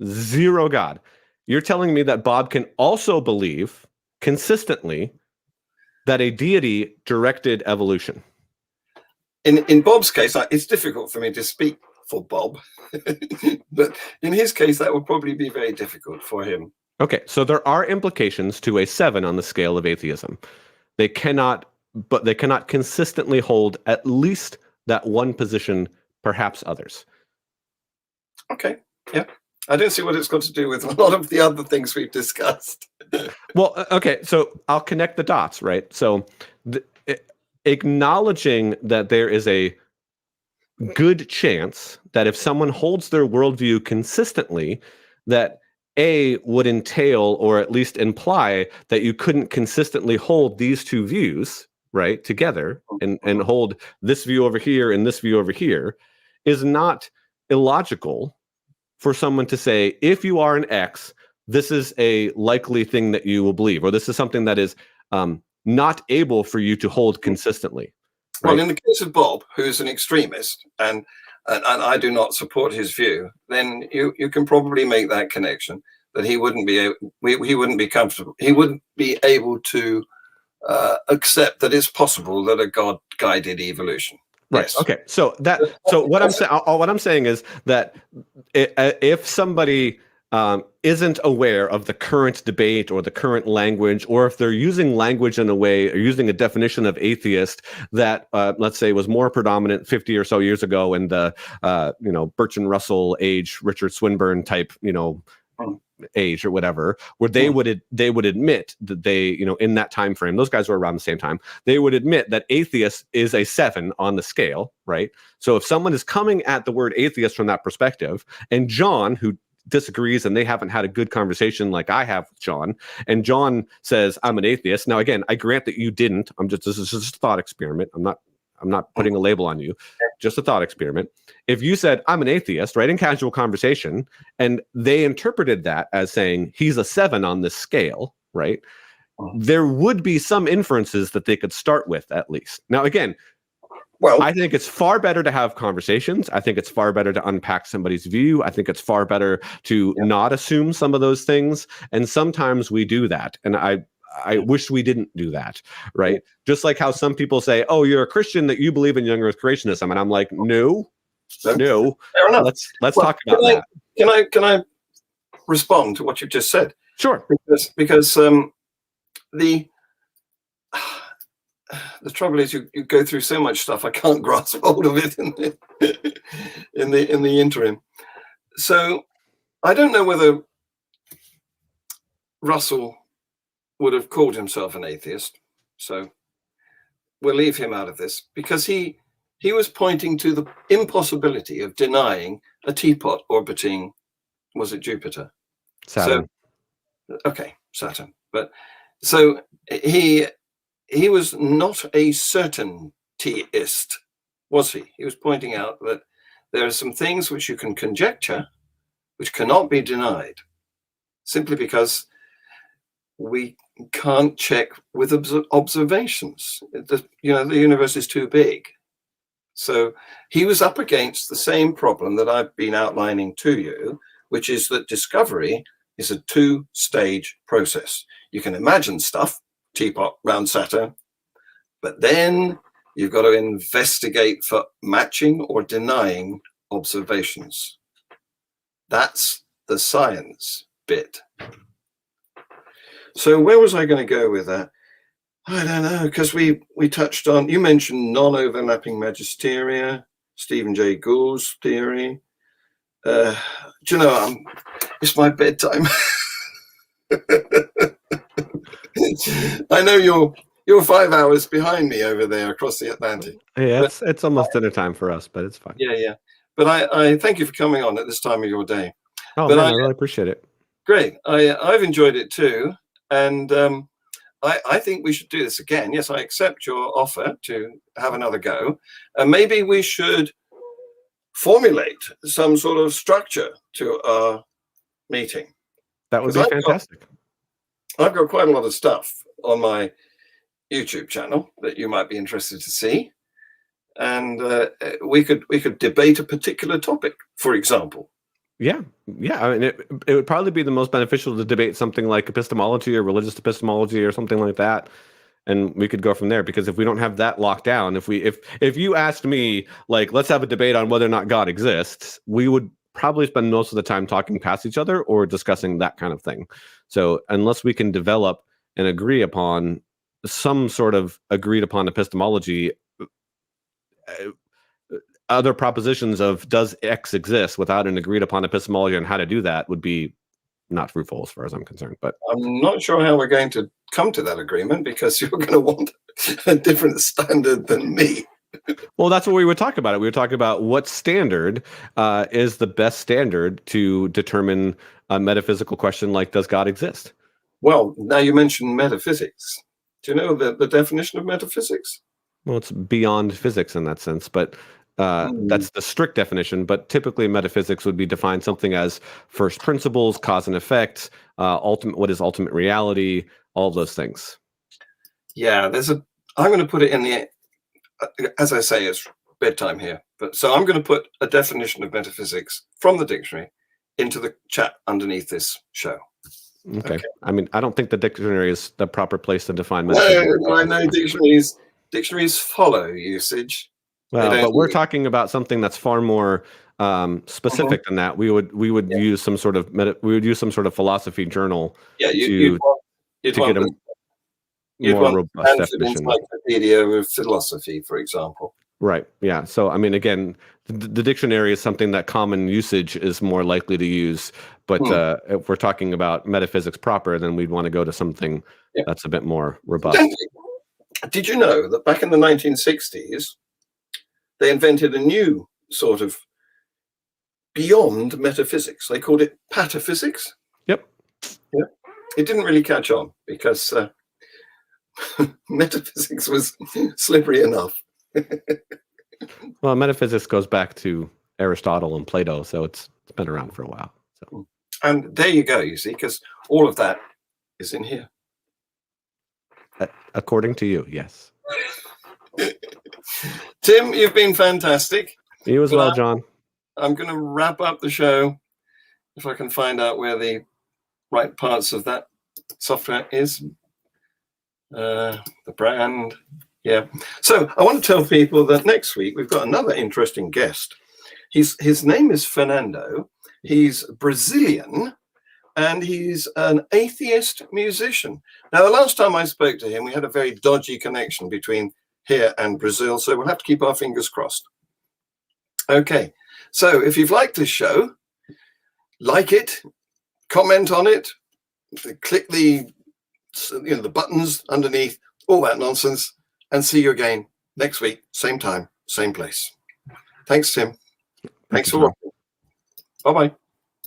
0 God. You're telling me that Bob can also believe consistently that a deity directed evolution. In Bob's case, it's difficult for me to speak for Bob, but in his case, that would probably be very difficult for him. Okay, so there are implications to a 7 on the scale of atheism. They cannot consistently hold at least that one position, perhaps others. Okay, yeah. I don't see what it's got to do with a lot of the other things we've discussed. Well, okay, so I'll connect the dots, right? So acknowledging that there is a good chance that if someone holds their worldview consistently, that A would entail or at least imply that you couldn't consistently hold these two views, right, together and hold this view over here and this view over here is not illogical for someone to say, if you are an X, this is a likely thing that you will believe, or this is something that is not able for you to hold consistently. Right? Well, in the case of Bob, who's an extremist, and I do not support his view, then you can probably make that connection that he wouldn't be comfortable. He wouldn't be able to accept that it's possible that a God guided evolution. Right. Yes. Okay. So what I'm saying is that if somebody isn't aware of the current debate or the current language, or if they're using language in a way or using a definition of atheist that, let's say, was more predominant 50 or so years ago in the, Bertrand Russell age, Richard Swinburne type, age or whatever, where they would admit that they, in that time frame, those guys were around the same time, they would admit that atheist is a 7 on the scale, right? So if someone is coming at the word atheist from that perspective, and John, who disagrees and they haven't had a good conversation like I have with John, and John says, I'm an atheist. Now, again, I grant that you didn't. This is just a thought experiment. I'm not putting a label on you, just a thought experiment. If you said, I'm an atheist, right, in casual conversation, and they interpreted that as saying he's a 7 on this scale, right, there would be some inferences that they could start with at least. Now, again, well, I think it's far better to have conversations. I think it's far better to unpack somebody's view. I think it's far better to not assume some of those things. And sometimes we do that. And I wish we didn't do that, right? Just like how some people say, oh, you're a Christian that you believe in young earth creationism. And I'm like, no. Let's talk about that. Can I respond to what you've just said? Sure. Because the trouble is you go through so much stuff, I can't grasp hold of it in the interim. So I don't know whether Russell would have called himself an atheist. So we'll leave him out of this because he he was pointing to the impossibility of denying a teapot orbiting, was it Jupiter? Saturn. So, okay, Saturn. But so he was not a certaintyist, was he? He was pointing out that there are some things which you can conjecture, which cannot be denied, simply because we can't check with observations. The universe is too big. So he was up against the same problem that I've been outlining to you, which is that discovery is a two-stage process. You can imagine stuff, teapot round Saturn, but then you've got to investigate for matching or denying observations. That's the science bit. So where was I going to go with that? I don't know, because we touched on, you mentioned non-overlapping magisteria, Stephen Jay Gould's theory. Do you know, it's my bedtime. I know you're 5 hours behind me over there across the Atlantic. Yeah, it's almost dinner time for us, but it's fine. Yeah. But I thank you for coming on at this time of your day. Oh, man, I really appreciate it. Great. I've enjoyed it too. And I think we should do this again. Yes, I accept your offer to have another go. And maybe we should formulate some sort of structure to our meeting. That would be fantastic. I've got quite a lot of stuff on my YouTube channel that you might be interested to see. And we could debate a particular topic, for example. Yeah. I mean, it would probably be the most beneficial to debate something like epistemology or religious epistemology or something like that, and we could go from there. Because if we don't have that locked down, if you asked me, like, let's have a debate on whether or not God exists, we would probably spend most of the time talking past each other or discussing that kind of thing. So unless we can develop and agree upon some sort of agreed upon epistemology, other propositions of does X exist without an agreed upon epistemology on how to do that would be not fruitful as far as I'm concerned. But I'm not sure how we're going to come to that agreement, because you're going to want a different standard than me. Well, that's what we would talk about. We would talk about what standard is the best standard to determine a metaphysical question like, does God exist? Well, now you mentioned metaphysics. Do you know the definition of metaphysics? Well, it's beyond physics in that sense, but that's the strict definition. But typically metaphysics would be defined something as first principles, cause and effect, what is ultimate reality, all those things. Yeah, I'm going to put it in the, as I say, it's bedtime here. But so I'm going to put a definition of metaphysics from the dictionary into the chat underneath this show. Okay. I mean, I don't think the dictionary is the proper place to define metaphysics. No, I know dictionaries follow usage. Well, but we're talking about something that's far more specific than that. We would use some sort of philosophy journal. Yeah, you'd get a more robust definition. Encyclopedia of philosophy, for example. Right. Yeah. So, I mean, again, the dictionary is something that common usage is more likely to use. But if we're talking about metaphysics proper, then we'd want to go to something that's a bit more robust. Did you know that back in the 1960s, they invented a new sort of beyond metaphysics? They called it pataphysics. Yep. Yeah. It didn't really catch on because metaphysics was slippery enough. Well, metaphysics goes back to Aristotle and Plato, so it's been around for a while. So. And there you go, you see, because all of that is in here. According to you, yes. Tim, you've been fantastic. You as well, John. I'm going to wrap up the show if I can find out where the right parts of that software is. The brand. Yeah. So I want to tell people that next week we've got another interesting guest. His name is Fernando. He's Brazilian, and he's an atheist musician. Now, the last time I spoke to him, we had a very dodgy connection between here and Brazil, so we'll have to keep our fingers crossed. Okay, so if you've liked this show, like it, comment on it, click the buttons underneath, all that nonsense, and see you again next week, same time, same place. Thanks, Tim. Thanks you, for Tom. watching. Bye-bye.